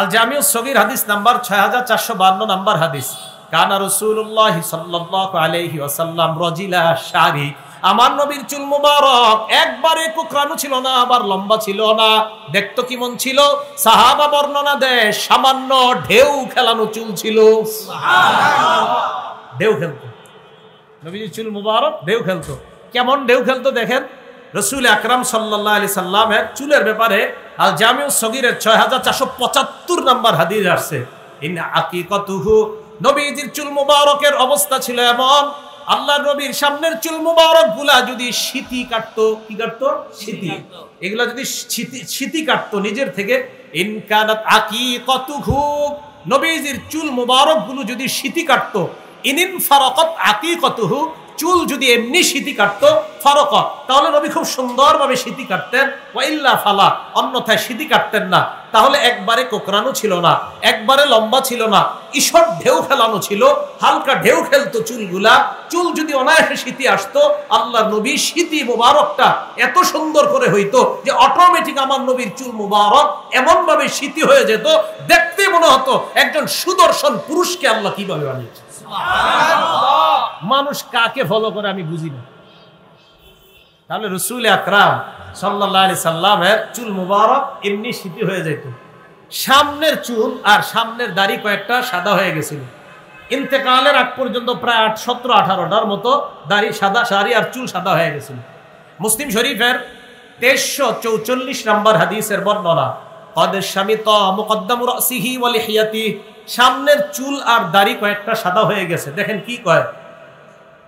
আল জামিউস সগীর হাদিস নাম্বার 6452 নাম্বার হাদিস। কানা রাসূলুল্লাহ সাল্লাল্লাহু আলাইহি ওয়াসাল্লাম রাজিলা শারি। আমার নবীর চুল মুবারক একবারে কোকড়ানো ছিল না, আবার লম্বা ছিল না। দেখতো কেমন ছিল? সাহাবা বর্ণনা দেয়, সামান্য ঢেউ খেলানো চুল ছিল। সুবহানাল্লাহ, ঢেউ খেলতো নবীর চুল মুবারক, ঢেউ খেলতো। কেমন ঢেউ খেলতো দেখেন। রাসূল আকরাম সাল্লাল্লাহু আলাইহি সাল্লামের চুলের ব্যাপারে আল জামিউস সগীরের 6475 নাম্বার হাদিস আসছে। ইন আকিকাতুহু, নবীজির চুল মুবারকের অবস্থা ছিল এমন, আল্লাহর নবীর সামনের চুল মুবারক গুলা যদি শীতি কাটতো, কি কাটতো? শীতি। এগুলা যদি শীতি কাটতো নিজের থেকে, ইন কানাত আকিকাতুহু, নবীজির চুল মুবারক গুলো যদি শীতি কাটতো, ইনিন ফারাকাত আকিকাতুহু, চুল যদি এমনি শীতি কাটতো, ফারাকাত, তাহলে নবী খুব সুন্দরভাবে শীতি কাটতেন। ওয়া ইল্লা ফালা, অন্যথায় শীতি কাটতেন না। তাহলে একবারে কোকড়ানো ছিল না, একবারে লম্বা ছিল না, ঈষৎ ঢেউ খেলানো ছিল, হালকা ঢেউ খেলতো চুলগুলা। চুল যদি অনায়াসে শীতি আসতো, আল্লাহর নবীর শীতি মুবারকটা এত সুন্দর করে হইতো যে অটোমেটিক আমার নবীর চুল মুবারক এমন ভাবে শীতি হয়ে যেত, দেখতে মনে হতো একজন সুদর্শন পুরুষকে আল্লাহ কিভাবে বানিয়েছে। সুবহানাল্লাহ, মানুষ কাকে ফলো করে আমি বুঝি না। তাহলে রাসূল আকরাম সাল্লাল্লাহু আলাইহি সাল্লামের চুল মুবারক এমনি শীতি হয়ে যেত। সামনের চুল আর সামনের দাড়ি কয়েকটা সাদা হয়ে গেছিল। ইন্তেকালের আগ পর্যন্ত প্রায় 17-18টার মতো দাড়ি সাদা, শাড়ি আর চুল সাদা হয়ে গেছিল। মুসলিম শরীফের 2344 নাম্বার হাদিসের বর্ণনা। কদ শামিতা মুকদ্দামু রাসিহি ওয়া লিহিয়াতি, সামনের চুল আর দাড়ি কয়েকটা সাদা হয়ে গেছে। দেখেন কি কয়,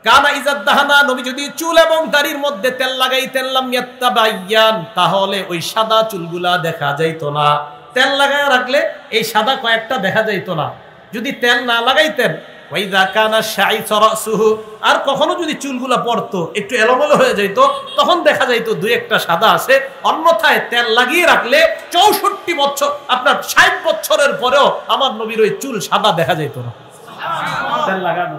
কানা ইজাদ্দাহানা, নবী যদি চুল এবং দাড়ির মধ্যে তেল লাগাইতেন, লাম ইয়াত্তাবায়ান, তাহলে ওই সাদা চুলগুলা দেখা যাইতো না। তেল লাগায় রাখলে এই সাদা কয়েকটা দেখা যাইতো না। যদি তেল না লাগাইতেন, ওয়াইযা কানা শাইসা রাসুহু, আর কখনো যদি চুলগুলা পড়তো একটু এলোমেলো হয়ে যাইত, তখন দেখা যাইতো দুই একটা সাদা আছে। অন্যথায় তেল লাগিয়ে রাখলে 64 বছর, আপনার 60 বছরের পরেও আমার নবীর ওই চুল সাদা দেখা যাইতো না, তেল লাগানো।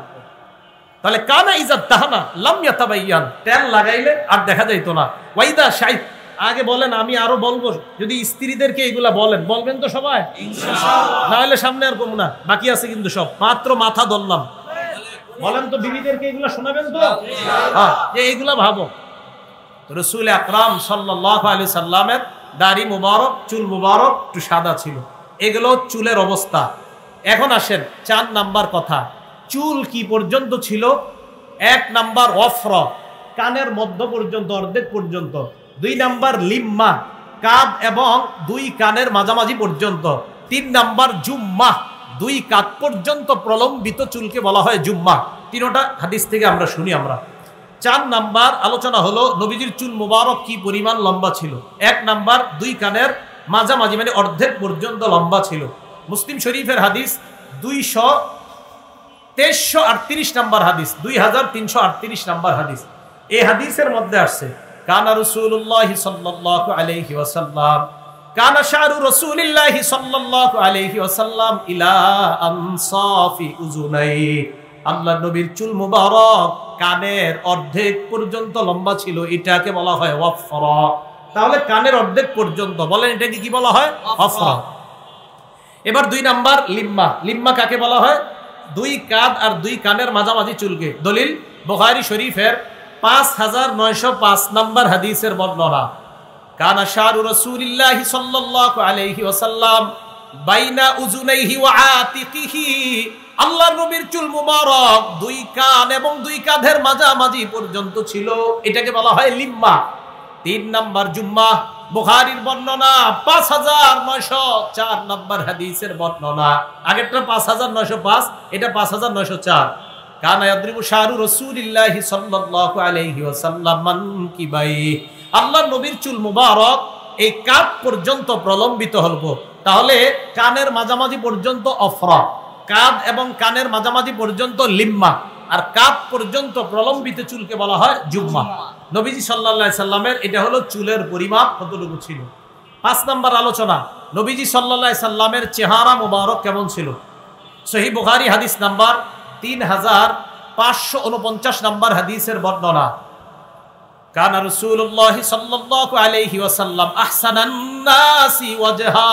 তাহলে কানা ইজাদ্দাহানা লাম ইয়াতাবায়ান, তেল লাগাইলে আর দেখা যাইতো না। ওয়াইদা শাই, আগে বলেন, আমি আরো বলবো, যদি স্ত্রীদেরকে এগুলা বলেন, বলবেন তো সবাই ইনশাআল্লাহ, না হলে সামনে আর কম না, বাকি আছে কিন্তু সব, মাত্র মাথা ধরলাম। বলেন তো বিবিদেরকে এগুলা শোনাবেন তো? হ্যাঁ, যে এইগুলা ভাবো। রাসূল আকরাম সাল্লাল্লাহু আলাইহি সাল্লামের দাড়ি মুবারক, চুল মুবারক একটু সাদা ছিল। এগুলো চুলের অবস্থা। এখন আসেন 4 নাম্বার কথা, চুল কি পর্যন্ত ছিল? 1 নাম্বার ওয়ফর, কানের মধ্য পর্যন্ত, অর্ধেক পর্যন্ত। 2 নাম্বার লিম্মা, কাঁধ এবং 2 কানের মাঝামাঝি পর্যন্ত। 3 নাম্বার জুম্মা, 2 কাঁধ পর্যন্ত প্রলম্বিত চুলকে বলা হয় জুম্মা। 3টা হাদিস থেকে আমরা শুনি। আমরা 4 নাম্বার আলোচনা হলো নবীজির চুল মুবারক কি পরিমাণ লম্বা ছিল। 1 নাম্বার 2 কানের মাঝামাঝি মানে অর্ধেক পর্যন্ত লম্বা ছিল। মুসলিম শরীফের হাদিস 2338 নাম্বার হাদিস, 2338 নাম্বার হাদিস। এই হাদিসের মধ্যে আসছে কানা রাসূলুল্লাহ সাল্লাল্লাহু আলাইহি ওয়াসাল্লাম, কানা শা'রু রাসূলিল্লাহ সাল্লাল্লাহু আলাইহি ওয়াসাল্লাম ইলা আনসাফি উযুনাই। আল্লাহর নবীর চুল মুবারক কানের অর্ধেক পর্যন্ত লম্বা ছিল, এটাকে বলা হয় ওয়ফরা। তাহলে কানের অর্ধেক পর্যন্ত, বলেন এটাকে কি বলা হয়? ওয়ফরা। এবার 2 নাম্বার লিম্মা। লিম্মা কাকে বলা হয়? 2 কাঁধ আর 2 কানের মাঝামাঝি চুলকে। দলিল বুখারী শরীফের 5905 নাম্বার হাদিসের বর্ণনা, কানা শা'রু রাসূলিল্লাহ সাল্লাল্লাহু আলাইহি ওয়াসাল্লাম বাইনা উযুনাইহি ওয়া আতিকিহি। আল্লাহর নবীর চুল মুবারক 2 কান এবং 2 কাঁধের মাঝামাঝি পর্যন্ত ছিল, এটাকে বলা হয় লিম্মা। 3 নাম্বার জুম্মা, বুখারীর বর্ণনা 5904 নাম্বার হাদিসের বর্ণনা। আগেরটা 5905, এটা 5904। কানা ইয়াদরিবু শা'রু রাসূলিল্লাহি সাল্লাল্লাহু আলাইহি ওয়াসাল্লাম মানকিবাই। আল্লাহর নবীর চুল মুবারক এই কাঁধ পর্যন্ত প্রলম্বিত হলো। তাহলে কানের মাঝামাঝি পর্যন্ত ওয়ফরা, কাঁধ এবং কানের মাঝামাঝি পর্যন্ত লিম্মা, আর কাঁধ পর্যন্ত প্রলম্বিত চুলকে বলা হয় জুম্মা। নবীজি সাল্লাল্লাহু আলাইহি সাল্লামের এটা হলো চুলের পরিমাপ কতটুকু ছিল। 5 নাম্বার আলোচনা, নবীজি সাল্লাল্লাহু আলাইহি সাল্লামের চেহারা মুবারক কেমন ছিল। সহিহ বুখারী হাদিস নাম্বার 3549 নাম্বার হাদিসের বর্ণনা, কানা রাসূলুল্লাহ সাল্লাল্লাহু আলাইহি ওয়াসাল্লাম আহসানান নাসি ওয়াজহা।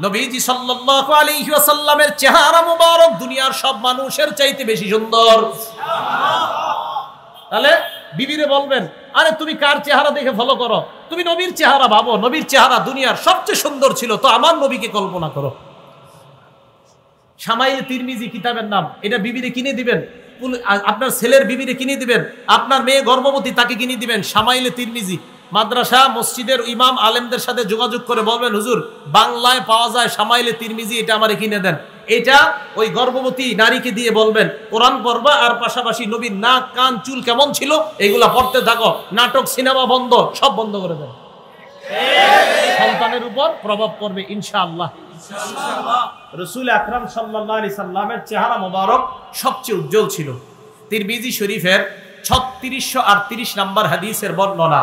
নবীজি সাল্লাল্লাহু আলাইহি ওয়াসাল্লামের চেহারা মুবারক দুনিয়ার সব মানুষের চাইতে বেশি সুন্দর। তাহলে বিবিরে বলবেন, আরে তুমি কার চেহারা দেখে ফলো করো? তুমি নবীর চেহারা ভাবো, নবীর চেহারা দুনিয়ার সবচেয়ে সুন্দর ছিল, তো আমার নবীকে কল্পনা করো। শামাইল তিরমিজি কিতাবের নাম, এটা বিবিরে কিনে দিবেন, আপনার ছেলের বিবিরে কিনে দিবেন, আপনার মেয়ে গর্ভবতী তাকে কিনে দিবেন। শামাইল তিরমিজি, মাদ্রাসা মসজিদের ইমাম আলেমদের সাথে যোগাযোগ করে বলবেন, হুজুর বাংলায় পাওয়া যায় শামাইল তিরমিজি, এটা আমারে কিনে দেন। এটা ওই গর্ভবতী নারীকে দিয়ে বলবেন কোরআন পড়বা, আর পাশাপাশি নবীর নাক কান চুল কেমন ছিল এগুলা পড়তে থাকো, নাটক সিনেমা বন্ধ, সব বন্ধ করে দেন। সন্তানের উপর প্রভাব পড়বে ইনশাআল্লাহ। রাসূল আকরাম সাল্লাল্লাহু আলাইহি সাল্লামের চেহারা মোবারক সবচেয়ে উজ্জ্বল ছিল। তিরমিজি শরীফের 3638 নাম্বার হাদিসের বর্ণনা,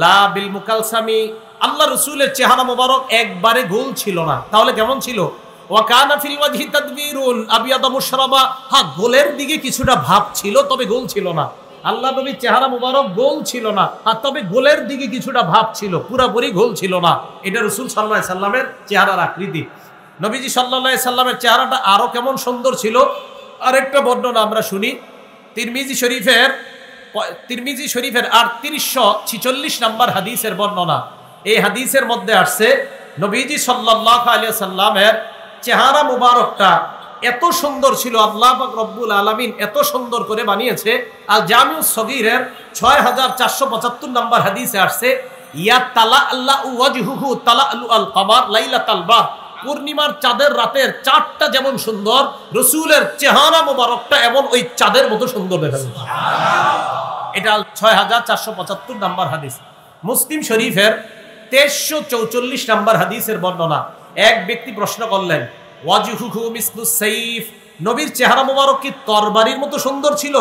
লা বিল মুকালসামি, আল্লাহ রাসূলের চেহারা মোবারক একবারে গোল ছিল না। তাহলে কেমন ছিল? ওয়া কানা ফিল ওয়াজহি তাদবিরুন আবিয়াদা মুশরাবা, হ্যাঁ গোলের দিকে কিছুটা ভাব ছিল, তবে গোল ছিল না। আল্লাহ নবীর চেহারা মুবারক গোল ছিল না, আর তবে গোলের দিকে কিছুটা ভাব ছিল, পুরাপুরি গোল ছিল না। এটা রাসূল সাল্লাল্লাহু আলাইহি সাল্লামের চেহারার আকৃতি। নবীজি সাল্লাল্লাহু আলাইহি সাল্লামের চেহারাটা আরো কেমন সুন্দর ছিল, আরেকটা বর্ণনা আমরা শুনি। তিরমিজি শরীফের 3846 নাম্বার হাদিসের বর্ণনা। এই হাদিসের মধ্যে আসছে নবীজি সাল্লাল্লাহু আলাইহি সাল্লামের চেহারা মুবারকটা এত সুন্দর ছিল, আল্লাহ পাক রব্বুল আলামিন এত সুন্দর করে বানিয়েছে। আল জামিউস সগীরের 6475 নাম্বার হাদিসে আসছে, ইয়া তালাআল্লাহু ওয়াজহুহু তালাআলুল কমার লাইলাতাল বাদ, পূর্ণিমার চাঁদের রাতের চাঁদটা যেমন সুন্দর, রাসূলের চেহারা মুবারকটা এমন ওই চাঁদের মতো সুন্দর দেখা যায়। এটা 6475 নাম্বার হাদিস। মুসলিম শরীফের 2344 নাম্বার হাদিসের বর্ণনা। এক ব্যক্তি প্রশ্ন করলেন, ওয়াজহুহু মিসলুস সাইফ, নবীর চেহারা মুবারক কি তরবারির মতো সুন্দর ছিল?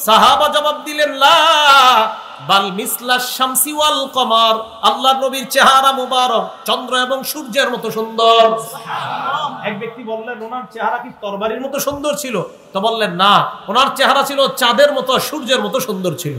সাহাবা জবাব দিলেন, লা বাল মিসলাশ শামসি ওয়াল কমার, আল্লাহর নবীর চেহারা মুবারক চন্দ্র এবং সূর্যের মতো সুন্দর। এক ব্যক্তি বললেন, ওনার চেহারা কি তরবারির মতো সুন্দর ছিল? তো বললেন, না, ওনার চেহারা ছিল চাঁদের মতো, সূর্যের মতো সুন্দর ছিল।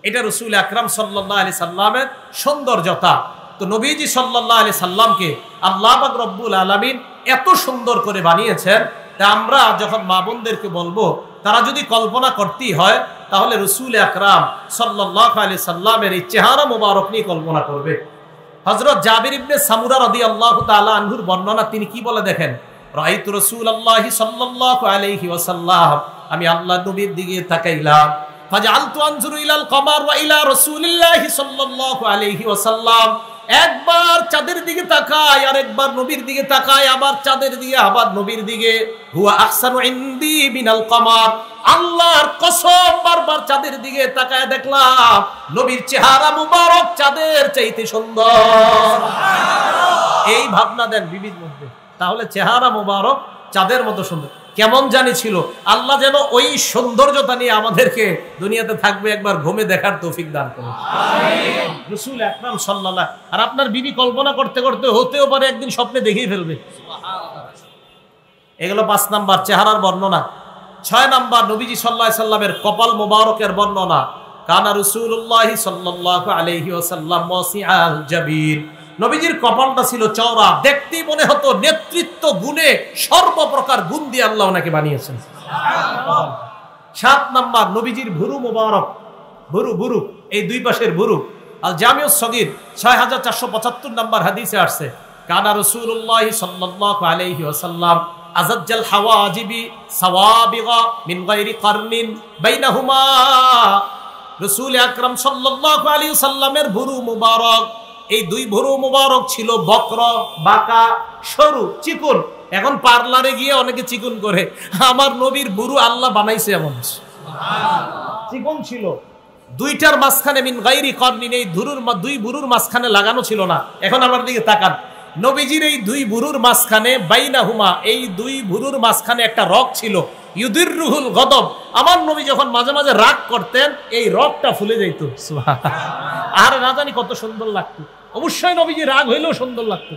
এটা রাসূল আকরাম সাল্লাল্লাহু আলাইহি সাল্লামের সৌন্দর্যতা। তো নবীজি সাল্লাল্লাহু আলাইহি সাল্লামকে আল্লাহ পাক রব্বুল আলামিন এত সুন্দর করে বানিয়েছেন, তা আমরা যখন মা বোনদেরকে বলবো, তারা যদি কল্পনা করতেই হয় তাহলে রাসূল আকরাম সাল্লাল্লাহু আলাইহি সাল্লামের এই চেহারা মোবারক নিয়ে কল্পনা করবে। হযরত জাবির ইবনে সামুরা রাদিয়াল্লাহু তাআলা আনহুর বর্ণনা, তিনি কি বলে দেখেন, রাআইতু রাসূলুল্লাহি সাল্লাল্লাহু আলাইহি ওয়াসাল্লাম, আমি আল্লাহর নবীর দিকে তাকাইলাম। ফাজআলতু আনজুরু ইলাল কমার ওয়া ইলা রাসূলিল্লাহি সাল্লাল্লাহু আলাইহি ওয়াসাল্লাম, একবার চাঁদের দিকে তাকাই আর একবার নবীর দিকে তাকাই, আবার চাঁদের দিকে আবার নবীর দিকে। হুয়া আহসানু ইনদি মিনাল কমার, আল্লাহর কসম বারবার চাঁদের দিকে তাকায় দেখলাম নবীর চেহারা মুবারক চাঁদের চাইতে সুন্দর। এই ভাবনা দেন বিবির মধ্যে, তাহলে চেহারা মুবারক চাঁদের মতো সুন্দর কেমন জানি ছিল। আল্লাহ যেন ওই সৌন্দর্যতা নিয়ে আমাদেরকে দুনিয়াতে থাকবে একবার ঘুমে দেখার তৌফিক দান করুন। আমিন। রাসূল আকরাম সাল্লাল্লাহু, আর আপনার বিবি কল্পনা করতে করতে হতেও পারে একদিন স্বপ্নে দেখেই ফেলবে। এগুলো 5 নাম্বার চেহারার বর্ণনা। 6 নাম্বার নবীজি সাল্লাল্লাহু আলাইহি সাল্লামের কপাল মোবারকের বর্ণনা। কানা রাসূলুল্লাহ সাল্লাল্লাহু আলাইহি ওয়াসাল্লাম ওয়াসিআল জাবির, নবীজির কপালটা ছিল চওড়া, দেখতেই মনে হতো নেতৃত্ব গুণে সর্বপ্রকার গুণ দিয়ে আল্লাহ ওনাকে বানিয়েছেন। 7 নাম্বার নবীজির ভুরু মোবারক, ভুরু এই দুই পাশের ভুরু। আল জামিউস সগীর 6475 নাম্বার হাদিসে আসছে, কানা রাসূলুল্লাহ সাল্লাল্লাহু আলাইহি ওয়াসাল্লাম আযাজ্জাল হাওয়াজিবি সাওয়াবিগা মিন গায়রি কারনিন বাইনাহুমা, রাসূল আকরাম সাল্লাল্লাহু আলাইহি ওয়াসাল্লামের ভুরু মুবারক, এই দুই ভুরু মুবারক ছিল বক্র, বাঁকা, সরু, চিকন। এখন পার্লারে গিয়ে অনেকে চিকন করে, আমার নবীর ভুরু আল্লাহ বানাইছে এমন চিকন ছিল। দুইটার মাঝখানে মিন গায়রি কারনিন, এই দুই ভুরুর মাঝখানে লাগানো ছিল না। এখন আমার দিকে তাকান, নবীজির এই দুই ভুরুর মাঝখানে বাইনাহুমা, এই দুই ভুরুর মাঝখানে একটা রগ ছিল, ইউদিররুহুল গদব। আমার নবী যখন মাঝে মাঝে রাগ করতেন এই রগটা ফুলে যেত। আর না জানি কত সুন্দর লাগতো। অবশ্যই নবীজি রাগ হইলেও সুন্দর লাগতো।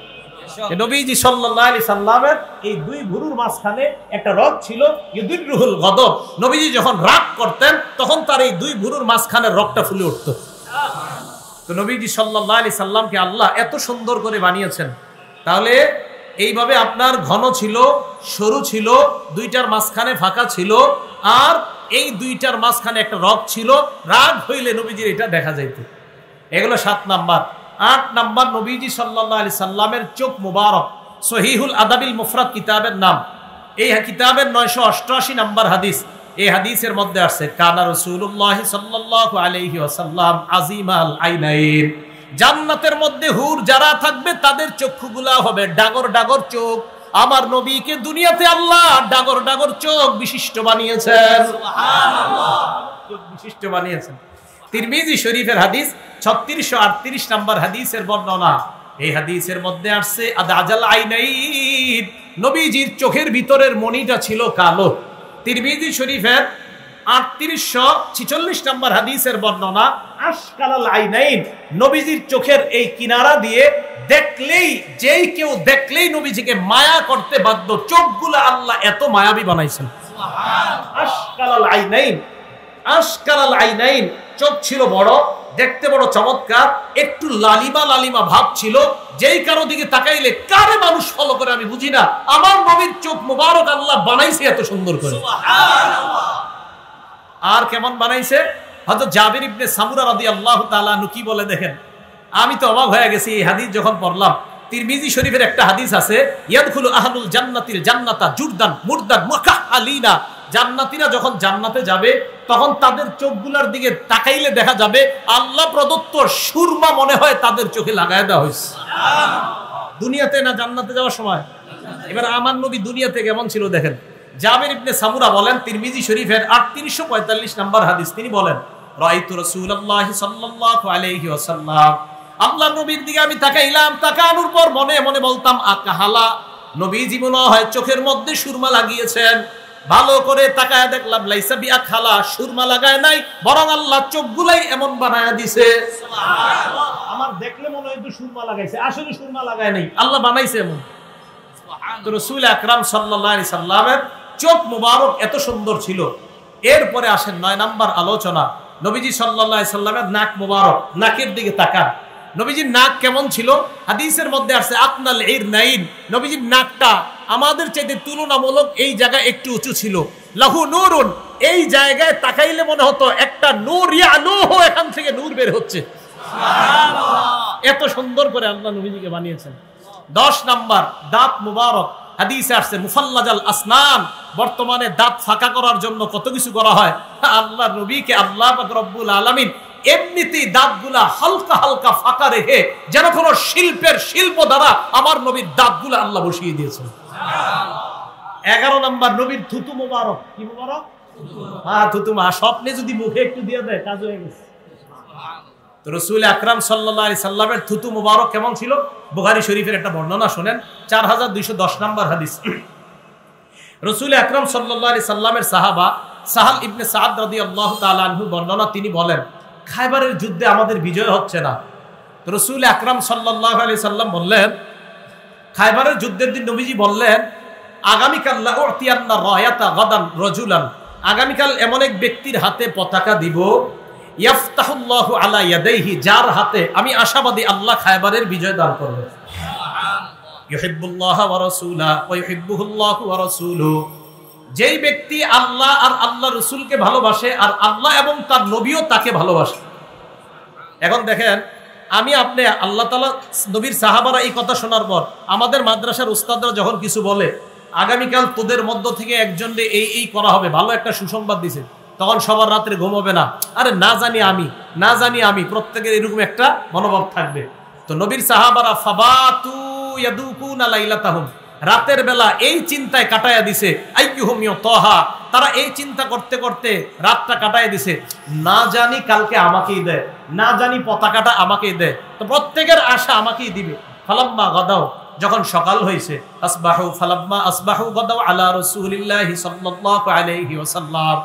নবীজি সাল্লাল্লাহু আলাইহি সাল্লামের এই দুই ভুরুর মাঝখানে একটা রগ ছিল, ইউদিররুহুল গদব। নবীজি যখন রাগ করতেন তখন তার এই দুই ভুরুর মাঝখানে রগটা ফুলে উঠতো। তো নবীজি সাল্লাল্লাহু আলাইহি সাল্লামকে আল্লাহ এত সুন্দর করে বানিয়েছেন। তাহলে এইভাবে আপনার ঘন ছিল, সরু ছিল, দুইটার মাঝখানে ফাঁকা ছিল, আর এই দুইটার মাঝখানে একটা রগ ছিল, রাগ হইলে নবীজির এটা দেখা যাইত। এগুলো 7 নাম্বার। 8 নাম্বার নবীজি সাল্লাল্লাহু আলাইহি সাল্লামের চোখ মুবারক। সহিহুল আদাবিল মুফরাদ কিতাবের নাম, এই কিতাবের 988 নাম্বার হাদিস। এই হাদিসের মধ্যে আছে, কানা রাসূলুল্লাহ সাল্লাল্লাহু আলাইহি ওয়াসাল্লাম আজিমাল আইনাইন, জান্নাতের মধ্যে হুর যারা থাকবে তাদের চক্ষুগুলা হবে ডাগর ডাগর চোখ। আমার নবীকে দুনিয়াতে আল্লাহ ডাগর ডাগর চোখ বিশিষ্ট বানিয়েছেন। সুবহানাল্লাহ, চোখ বিশিষ্ট বানিয়েছেন। তিরমিজি শরীফের হাদিস 3638 নাম্বার হাদিসের বর্ণনা। এই হাদিসের মধ্যে আসছে আদাজাল আইনাইন, নবীজির চোখের ভিতরের মণিটা ছিল কালো। তিরমিজি শরীফের 3846 নাম্বার হাদিসের বর্ণনা, আশকালাল আইনাইন, নবীজির চোখের এই কিনারা দিয়ে দেখলেই, যেই কেউ দেখলেই নবীজিকে মায়া করতে বাধ্য। চোখগুলো আল্লাহ এত মায়াবী বানাইছেন। সুবহানাল্লাহ। আশকালাল আইনাইন, আশকালাল আইনাইন, চোখ ছিল বড়, দেখতে বড় চমৎকার, একটু লালিমা লালিমা ভাব ছিল, যেই কারো দিকে তাকাইলে কারে মানুষ ফলো করে আমি বুঝি না, আমার নবীর চোখ মুবারক আল্লাহ বানাইছে এত সুন্দর করে। সুবহানাল্লাহ। আর কেমন বানাইছে, হযরত জাবির ইবনে সামুরা রাদিয়াল্লাহু তাআলা আনহু কি বলে দেখেন, আমি তো অবাক হয়ে গেছি এই হাদিস যখন পড়লাম। তিরমিজি শরীফের একটা হাদিস আছে, ইয়াদখুলু আহলুল জান্নাতিল জান্নাতা জুরদান মুরদান মুকাহহালিনা, জান্নাতীরা যখন জান্নাতে যাবে তখন তাদের চোখগুলোর দিকে তাকাইলে দেখা যাবে আল্লাহ প্রদত্ত সুরমা মনে হয় তাদের চোখে লাগায় দেওয়া হয়েছে। দুনিয়াতে না জান্নাতে যাওয়ার সময়। এবার আমার নবী দুনিয়াতে কেমন ছিল দেখেন। জাবির ইবনে সামুরা বলেন, তিরমিজি শরীফের 3845 নাম্বার হাদিস, তিনি বলেন, রাআইতু রাসূলুল্লাহ সাল্লাল্লাহু আলাইহি ওয়াসাল্লাম, আল্লাহর নবীর দিকে আমি তাকাইলাম, তাকানোর পর মনে মনে বলতাম আকাহালা, নবীজি মনে হয় চোখের মধ্যে সুরমা লাগিয়েছেন। ভালো করে তাকায় দেখলাম লাইসা বিআখালা, সুরমা লাগায় নাই, বরং আল্লাহ চোখগুলাই এমন বানায়া দিয়েছে। সুবহানাল্লাহ। আমার দেখলে মনে হয় তো সুরমা লাগাইছে, আসলে সুরমা লাগায় নাই, আল্লাহ বানাইছে এমন। সুবহানাল্লাহ। রাসূল আকরাম সাল্লাল্লাহু আলাইহি সাল্লামের চোখ মুবারক এত সুন্দর ছিল। এরপরে আসেন 9 নাম্বার আলোচনা, নবীজি সাল্লাল্লাহু আলাইহি সাল্লামের নাক মুবারক, নাকের দিকে তাকান। নবীজির নাক কেমন ছিল? হাদিসের মধ্যে আছে আকনাল ইরনাইন, নবীজির নাকটা আমাদের চাইতে তুলনামূলক এই জায়গায় একটু উঁচু ছিল। লাহু নূরুন, এই জায়গায় তাকাইলে মনে হতো একটা নূর ইয়ালুহু, এখান থেকে নূর বের হচ্ছে। সুবহানাল্লাহ। এত সুন্দর করে আল্লাহ নবীজিকে বানিয়েছেন। 10 নাম্বার দাঁত মুবারক, হাদিসে আসছে মুফাল্লাজাল আসনান, বর্তমানে দাঁত ফাঁকা করার জন্য কত কিছু করা হয়। আল্লাহ নবীকে আল্লাহ পাক রব্বুল আলামিন এমনিতেই দাঁতগুলা হালকা হালকা ফাঁকা রেখে যেন কোনো শিল্প দ্বারা আমার নবীর দাঁতগুলা আল্লাহ বসিয়ে দিয়েছেন। 11 নম্বর নবীর থুতু মোবারক। কি মোবারক? থুতু। স্বপ্নে যদি মুখে একটু দিয়ে দেয় কাজ হয়ে গেছে। তো রাসূল আকরাম সাল্লাল্লাহু আলাইহি সাল্লামের থুতু মোবারক কেমন ছিল? বুখারী শরীফের একটা বর্ণনা শুনেন, 4210 নম্বর হাদিস। রাসূল আকরাম সাল্লাল্লাহু আলাইহি সাল্লামের সাহাবা সাহাল ইবনে সাদ রাদিয়াল্লাহু তাআলা আনহু বর্ণনা, তিনি বলেন খায়বারের যুদ্ধে আমাদের বিজয় হচ্ছে না। তো রাসূল আকরাম সাল্লাল্লাহু আলাইহি সাল্লাম বললেন, খায়বারের যুদ্ধের দিন নবীজি বললেন আগামীকাল লা উতিয়ান্না রায়াতা গাদান রাজুলান, আগামীকাল এমন এক ব্যক্তির হাতে পতাকা দিব ইয়াফতাহুল্লাহু আলা ইয়াদাইহি, যার হাতে আমি আশাবাদী আল্লাহ খায়বারের বিজয় দান করবে। ইউহিব্বুল্লাহ ওয়া রাসূলা ওয়া ইউহিব্বুহুল্লাহু ওয়া রাসূলুহু, যেই ব্যক্তি আল্লাহ আর আল্লাহ রাসূলকে ভালোবাসে আর আল্লাহ এবং তার নবীও তাকে ভালোবাসে। এখন দেখেন, আমি আপনি আল্লাহ তাআলা নবীর সাহাবারা এই কথা শোনার পর আমাদের মাদ্রাসার উস্তাদরা যখন কিছু বলে আগামীকাল তোদের মধ্য থেকে একজনকে এই করা হবে, ভালো একটা সুসংবাদ দিছে, তখন সবার রাত্রে ঘুমাবে না, আরে না জানি আমি প্রত্যেকের এরকম একটা মনোভাব থাকবে। তো নবীর সাহাবারা ফাবাতু ইয়াদুকুনা লাইলাতাহুম, রাতের বেলা এই চিন্তায় কাটায়া দিছে, আইয়ুহুম ইউতাহা, তারা এই চিন্তা করতে করতে রাতটা কাটায়া দিছে, না জানি কালকে আমাকেই দেয়, না জানি পতাকাটা আমাকেই দেয়, তো প্রত্যেকের আশা আমাকেই দিবে। ফালাম্মা গাদাও, যখন সকাল হয়েছে, ফালাম্মা আসবাহু গাদাও আলা রাসূলিল্লাহি সাল্লাল্লাহু আলাইহি ওয়াসাল্লাম,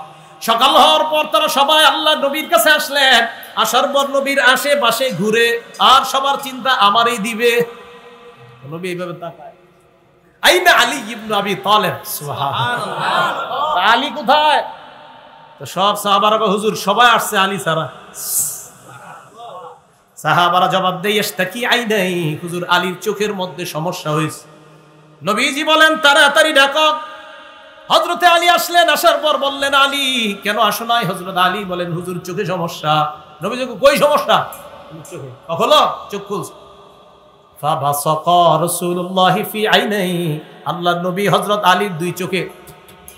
সকাল হওয়ার পর তারা সবাই আল্লাহ নবীর কাছে আসলেন। আসার পর নবীর আশেপাশে ঘুরে আর সবার চিন্তা আমারই দিবে। নবী এইভাবে তাকায়, আইনা আলী ইবনে আবি তালেব, সুবহানাল্লাহ, আলী কোথায়? তো সব সাহাবারা হুজুর সবাই আসছে, আলী ছাড়া। সাহাবারা জবাব দেয় ইশতাকি আইনাই, হুজুর আলীর চোখের মধ্যে সমস্যা হয়েছে। নবীজি বলেন তাড়াতাড়ি ডাকো। হযরতে আলী আসলেন, আসার পর বললেন আলী কেন আসো নাই? হযরত আলী বলেন হুজুর চোখে সমস্যা। নবীজি কই সমস্যা? চোখে। কখনো চোখ খুলছে। ফাবাসাকা রাসূলুল্লাহি ফি আইনাই, আল্লাহর নবী হযরত আলীর দুই চোখে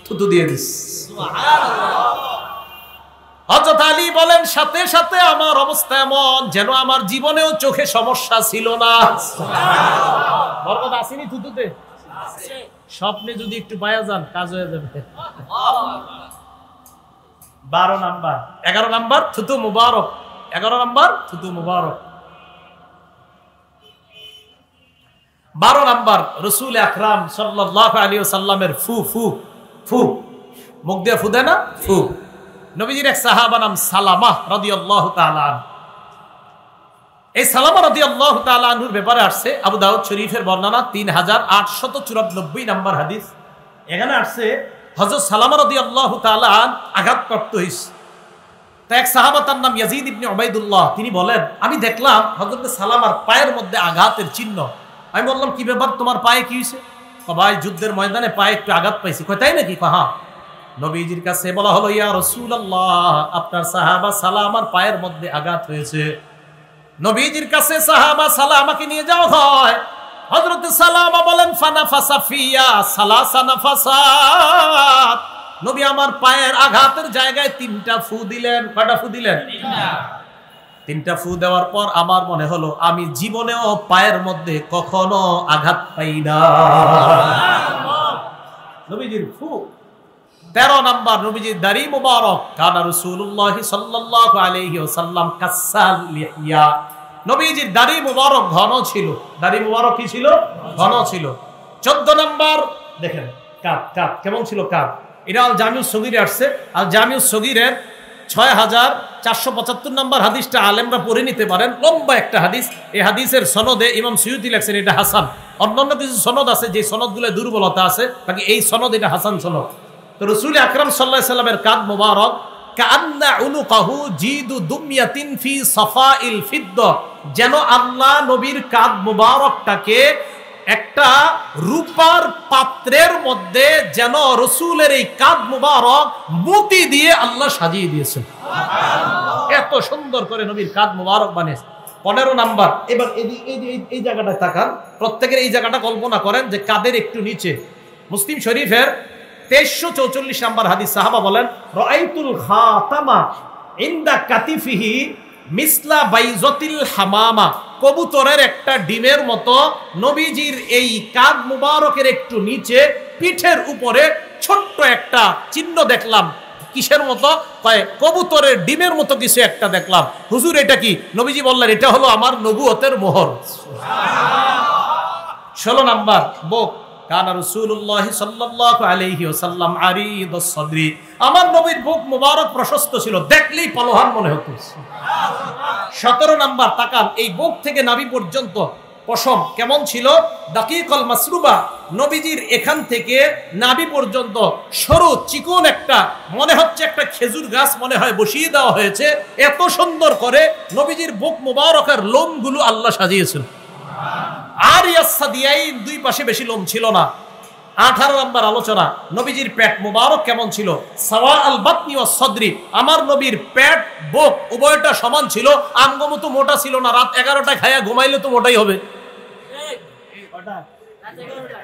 থুতু দিয়ে দিস। সুবহানাল্লাহ। হযরত আলী বলেন সাথে সাথে আমার অবস্থা এমন যেন আমার জীবনেও চোখে সমস্যা ছিল না। সুবহানাল্লাহ। বরকত আসেনি থুতুতে? আছে। স্বপ্নে যদি একটু পায়া যান কাজ হয়ে যাবে। 12 নাম্বার, 11 নাম্বার থুতু মুবারক, 11 নাম্বার থুতু মুবারক। 12 নাম্বার রাসূল আকরাম সাল্লাল্লাহু আলাইহি ওয়াসাল্লামের ফু ফু ফু, মুখ দিয়ে ফু দেয় না, ফু। নবীজির এক সাহাবা নাম সালামা রাদিয়াল্লাহু তাআলা আনহু, এই সালামা রাদিয়াল্লাহু তাআলা আনহুর ব্যাপারে আসছে আবু দাউদ শরীফের বর্ণনা 3894 নাম্বার হাদিস। এখানে আসছে হযরত সালামা রাদিয়াল্লাহু তাআলা আঘাতপ্রাপ্ত হয়েছে। তা এক সাহাবা তার নাম ইয়াজিদ ইবনে উবাইদুল্লাহ, তিনি বলেন আমি দেখলাম হযরত সালামার পায়ের মধ্যে আঘাতের চিহ্ন। আমি বললাম কি ব্যাপার, তোমার পায়ে কি হয়েছে? ভাই যুদ্ধের ময়দানে পায়ে একটু আঘাত পাইছি। কয় তাই নাকি? হ্যাঁ। নবীজির কাছে বলা হলো ইয়া রাসূলুল্লাহ, আপনার সাহাবা সালামার পায়ের মধ্যে আঘাত হয়েছে। নবীজির কাছে সাহাবা সালামাকে নিয়ে যাওয়া হয়। হযরত সালামা বলেন ফানাফাসা ফিয়া সালাসা নাফাসাত, নবী আমার পায়ের আঘাতের জায়গায় 3টা ফু দিলেন। কয়টা ফু দিলেন? 3টা ফু দেওয়ার পর আমার মনে হলো আমি জীবনেও পায়ের মধ্যে কখনো আঘাত পাই না। নবীজির ফু। 13 নাম্বার নবীজির দাড়ি মুবারক, কানা রাসূলুল্লাহ সাল্লাল্লাহু আলাইহি ওয়াসাল্লাম কাসাল লিহিয়া, নবীজির দাড়ি মুবারক ঘন ছিল। দাড়ি মুবারক কি ছিল? ঘন ছিল। 14 নাম্বার দেখেন কাপ কেমন ছিল কাপ। এটা আল জামিউস সগীরে আসছে। আল জামিউস সগীরের 6475 নাম্বার হাদিসটা আলেমরা পড়ে নিতে পারেন, লম্বা একটা হাদিস। এই হাদিসের সনদে ইমাম সুয়ুতি লেখছেন এটা হাসান। অন্যান্য কিছু সনদ আছে যে সনদগুলো দুর্বলতা আছে, বাকি এই সনদ এটা হাসান সনদ। তো রাসূল আকরাম সাল্লাল্লাহু আলাইহি সাল্লামের কাঁধ মোবারক কাআন্না উনুকাহু জিদু দুমিয়াতিন ফি সাফাইল ফিদ্দা, যেন আল্লাহ নবীর কাঁধ মোবারকটাকে একটা রূপার পাত্রের মধ্যে যেন রাসূলের এই কাঁধ মোবারক মতি দিয়ে আল্লাহ সাজিয়ে দিয়েছেন। সুবহানাল্লাহ। এত সুন্দর করে নবীর কাঁধ মোবারক বানিয়েছে। 15 নাম্বার। এবার এই জায়গাটায় তাকান, প্রত্যেকের এই জায়গাটা কল্পনা করেন যে কাদের একটু নিচে। মুসলিম শরীফের 2344 নাম্বার হাদিস, সাহাবা বলেন রাআইতুল খাতামা ইনদা কাতিফিহি মিসলা বাইজাতিল হামামা, কবুতরের একটা ডিমের মতো নবীজির এই কাঁধ মুবারকের একটু নিচে পিঠের উপরে ছোট্ট একটা চিহ্ন দেখলাম। কিসের মতো? কয় কবুতরের ডিমের মতো কিছু একটা দেখলাম। হুজুর এটা কি? নবীজি বললেন এটা হলো আমার নবুয়তের মোহর। 16 নাম্বার বুক, কানা রাসূলুল্লাহ সাল্লাল্লাহু আলাইহি ওয়াসাল্লাম আরিদুস সাদরি, আমার নবীর বুক মুবারক প্রশস্ত ছিল, দেখলেই পালোহান মনে হতো। 17 নাম্বার তাকান, এই বুক থেকে নাভি পর্যন্ত পশম কেমন ছিল? দাকিকাল মাসরুবা, নবীজির এখান থেকে নাভি পর্যন্ত সরু চিকন একটা, মনে হচ্ছে একটা খেজুর গাছ মনে হয় বসিয়ে দেওয়া হয়েছে, এত সুন্দর করে নবীজির বুক মুবারকের লোমগুলো আল্লাহ সাজিয়েছেন। আর ইয়াসাদিয়াইন, দুই পাশে বেশি লোম ছিল না। 18 নাম্বার আলোচনা, নবীজির পেট মুবারক কেমন ছিল? সাওয়া আল বাতনি ওয়াস সাদরি, আমার নবীর পেট বুক উভয়টা সমান ছিল, আমগো মতো মোটা ছিল না। রাত 11টায় খায়া ঘুমাইলে তো মোটাই হবে।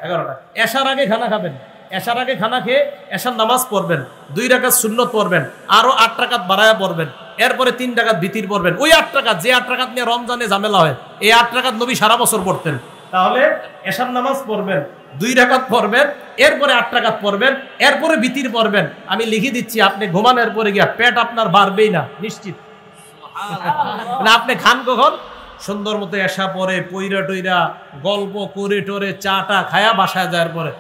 11টা এশার আগে খানা খাবেন, এশার আগে খানা খেয়ে এশার নামাজ পড়বেন, 2 রাকাত সুন্নত পড়বেন, আরো 8 রাকাত বাড়ায়া পড়বেন, এরপরে 3 রাকাত ভিতির পড়বেন। ওই 8 রাকাত, যে 8 রাকাত নিয়ে রমজানে ঝামেলা হয়, এই 8 রাকাত নবী সারা বছর পড়তেন। তাহলে এশার নামাজ পড়বেন, 2 রাকাত পড়বেন, এরপরে 8 রাকাত পড়বেন, এরপরে ভিতির পড়বেন। আমি লিখে দিচ্ছি, আপনি ঘুমানোর পরে গিয়া পেট আপনার বাড়বেই না, নিশ্চিত। না আপনি খান কখন? সুন্দর মতো এসা পরে পইরা টইরা গল্প করে টরে চাটা খায়া বাসায় যাওয়ার পরে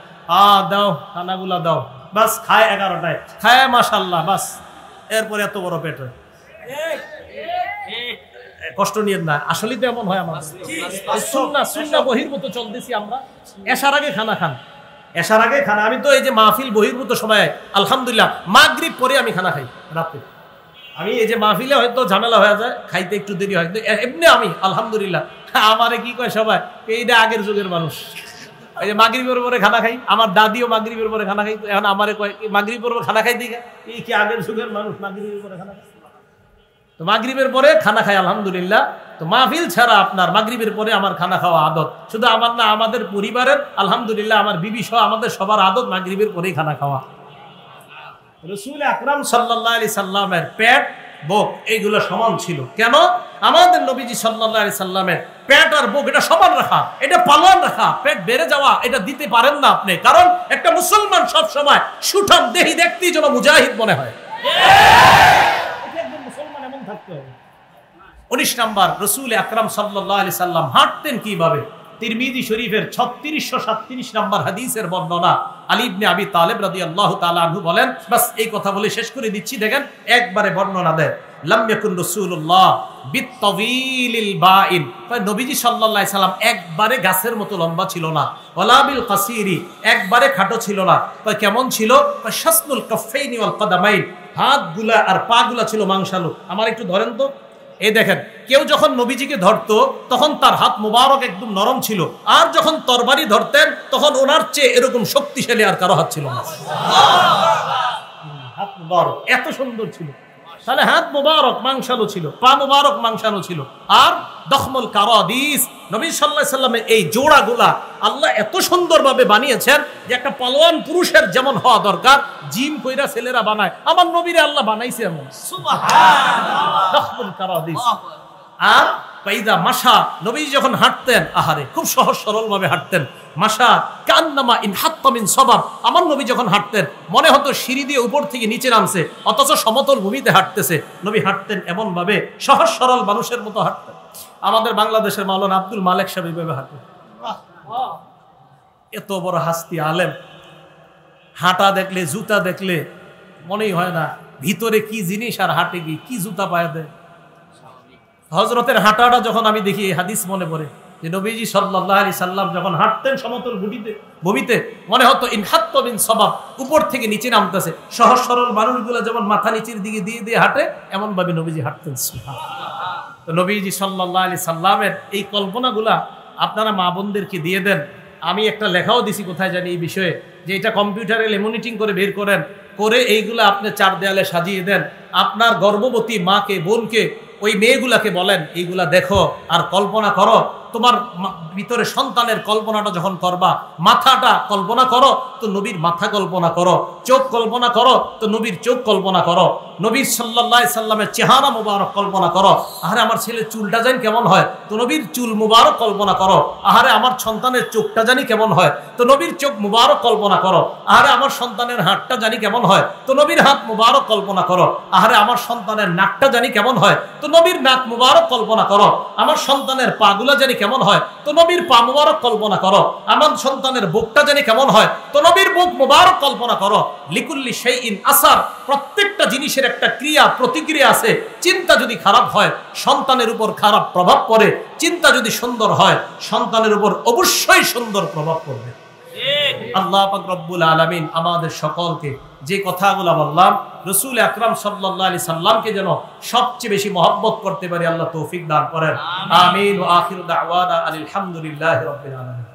দাও খানাগুলা দাও, বাস খায় 11টায়, খায় মাশাল্লাহ, বাস এরপরে এত বড় পেট হয়। কষ্ট নিয়ে না, আসলেই তো এমন হয়। আমার সুন্নাহ বহির্ভূত চলতেছি আমরা। এশার আগে খানা খান, এশার আগে খানা। আমি তো এই যে মাহফিল বহির্ভূত সময় আলহামদুলিল্লাহ মাগরিব পরে আমি খানা খাই রাতে। আমি এই যে মাহফিলে হয়তো ঝামেলা হয়ে যায়, খাইতে একটু দেরি হয়, এমনি আমি আলহামদুলিল্লাহ। আমারে কি কয় সবাই, এইটা আগের যুগের মানুষ। এই যে মাগরিবের পরে খানা খাই, আমার দাদিও মাগরিবের পরে খানা খাই, এখন আমারে কয় মাগরিবের পরে খানা খাই দিকে, এই কি আগের যুগের মানুষ মাগরিবের পরে খানা খাই? তো মাগরিবের পরে খানা খাই আলহামদুলিল্লাহ। তো মাহফিল ছাড়া আপনার মাগরিবের পরে আমার খানা খাওয়া আদত, শুধু আমার না, আমাদের পরিবারের আলহামদুলিল্লাহ, আমার বিবি সহ আমাদের সবার আদত মাগরিবের পরেই খানা খাওয়া। রাসূল আকরাম সাল্লাল্লাহু আলাইহি সাল্লামের পেট বুক এইগুলো সমান ছিল। কেন? আমাদের নবীজি সাল্লাল্লাহু আলাইহি সাল্লামের পেট আর বুক এটা সমান রাখা, এটা পালন রাখা। পেট বেড়ে যাওয়া এটা দিতে পারেন না আপনি, কারণ একটা মুসলমান সব সময় সুঠাম দেহি দেখতেই যেন মুজাহিদ মনে হয়। 19 নাম্বার, রাসূল আকরাম সাল্লাল্লাহু আলাইহি সাল্লাম হাঁটতেন কিভাবে? তিরমিজি শরীফের 3637 নাম্বার হাদিসের বর্ণনা। আলী ইবনে আবি তালেব রাদিয়াল্লাহু তাআলা আনহু বলেন, বাস এই কথা বলে শেষ করে দিচ্ছি। দেখেন একবারে বর্ণনা দেয়, লাম ইয়াকুন রাসূলুল্লাহ বিতাওয়িলিল বাইন, নবীজি সাল্লাল্লাহু আলাইহি সাল্লাম একবারে গাছের মতো লম্বা ছিল না, ওয়ালা বিল কাসিরি, একবারে খাটো ছিল না। কেমন ছিল? শাসনুল কাফাইনি ওয়াল কদামাইন, হাতগুলা আর পাগুলা ছিল মাংসালু। আমার একটু ধরেন তো, এই দেখেন, কেউ যখন নবীজিকে ধরতো তখন তার হাত মুবারক একদম নরম ছিল, আর যখন তরবারি ধরতেন তখন ওনার চেয়ে এরকম শক্তিশালী আর কারো হাত ছিল না। হাত মুবারক এত সুন্দর ছিল। তাহলে হাত মুবারক মাংসালু ছিল, পা মুবারক মাংসালু ছিল, আর দখমুল কারাদিস, নবী সাল্লাল্লাহু আলাইহি সাল্লামের এই জোড়াগুলা আল্লাহ এত সুন্দরভাবে বানিয়েছেন যে একটা পালোয়ান পুরুষের যেমন হওয়া দরকার, জিম কইরা ছেলেরা বানায়, আমার নবীরে আল্লাহ বানাইছে এমন। সুবহানাল্লাহ, দখমুল কারাদিস। আর পাইদা মাশা, নবী যখন হাঁটতেন, আহারে খুব সহজ সরল ভাবে হাঁটতেন। মাশা কান্নামা ইন হাত্তা মিন সাবাব, আমার নবী যখন হাঁটতেন মনে হতো সিঁড়ি দিয়ে উপর থেকে নিচে নামছে, অথচ সমতল ভূমিতে হাঁটতেছে। নবী হাঁটতেন এমন ভাবে সহজ সরল মানুষের মতো হাঁটতেন। আমাদের বাংলাদেশের মাওলানা আব্দুল মালেক সাহেব এইভাবে হাঁটেন। এত বড় হাস্তি আলেম, হাঁটা দেখলে, জুতা দেখলে মনেই হয় না ভিতরে কি জিনিস, আর হাঁটে কি জুতা পায়ে দেয়। হযরতের হাঁটাটা যখন আমি দেখি, হাদিস মনে পড়ে যে নবীজি সাল্লাল্লাহু আলাইহি সাল্লাম যখন হাঁটতেন সমতল ভূমিতে মনে হতো ইন হাত্তা মিন সাবাব, উপর থেকে নিচে নামতেছে। সহজ সরল মানুষগুলো যেমন মাথা নিচের দিকে দিয়ে দিয়ে হাঁটে, এমন ভাবে নবীজি হাঁটতেন। তো নবীজি সাল্লাল্লাহু আলাইহি সাল্লামের এই কল্পনাগুলা আপনারা মা বোনদেরকে দিয়ে দেন। আমি একটা লেখাও দিছি কোথায় জানি এই বিষয়ে, যে এটা কম্পিউটারে লেমিনেটিং করে বের করেন, করে এইগুলা আপনি চার দেয়ালে সাজিয়ে দেন। আপনার গর্ভবতী মাকে, বোনকে ওই মেয়েগুলাকে বলেন, এইগুলা দেখো আর কল্পনা করো, তোমার ভিতরে সন্তানের কল্পনাটা যখন করবা, মাথাটা কল্পনা করো তো নবীর মাথা কল্পনা করো, চোখ কল্পনা করো তো নবীর চোখ কল্পনা করো, নবী সাল্লাল্লাহু আলাইহি সাল্লামের চেহারা মুবারক কল্পনা করো। আহারে আমার ছেলের চুলটা জানি কেমন হয়, তো নবীর চুল মুবারক কল্পনা করো। আহারে আমার সন্তানের চোখটা জানি কেমন হয়, তো নবীর চোখ মুবারক কল্পনা করো। আহারে আমার সন্তানের হাতটা জানি কেমন হয়, তো নবীর হাত মুবারক কল্পনা করো। আহারে আমার সন্তানের নাকটা জানি কেমন হয়, তো নবীর নাক মুবারক কল্পনা করো। আমার সন্তানের পাগুলা জানি কেমন হয়, তো নবীর পা মুবারক কল্পনা করো। আমার সন্তানের বুকটা জানি কেমন হয়, তো নবীর বুক মুবারক কল্পনা করো। লিকুল্লি শাইইন আসার, প্রত্যেকটা জিনিসের একটা ক্রিয়া প্রতিক্রিয়া আছে। চিন্তা যদি খারাপ হয় সন্তানের উপর খারাপ প্রভাব পড়ে, চিন্তা যদি সুন্দর হয় সন্তানের উপর অবশ্যই সুন্দর প্রভাব পড়বে। আল্লাহ পাক রব্বুল আলামিন আমাদের সকলকে যে কথাগুলো বললাম রাসূল আকরাম সাল্লাল্লাহু আলাইহি সাল্লামকে যেন সবচেয়ে বেশি মহব্বত করতে পারি, আল্লাহ তৌফিক দান করেন। আমিন। ওয়া আখিরু দাওয়ানা আলহামদুলিল্লাহি রাব্বিল আলামিন।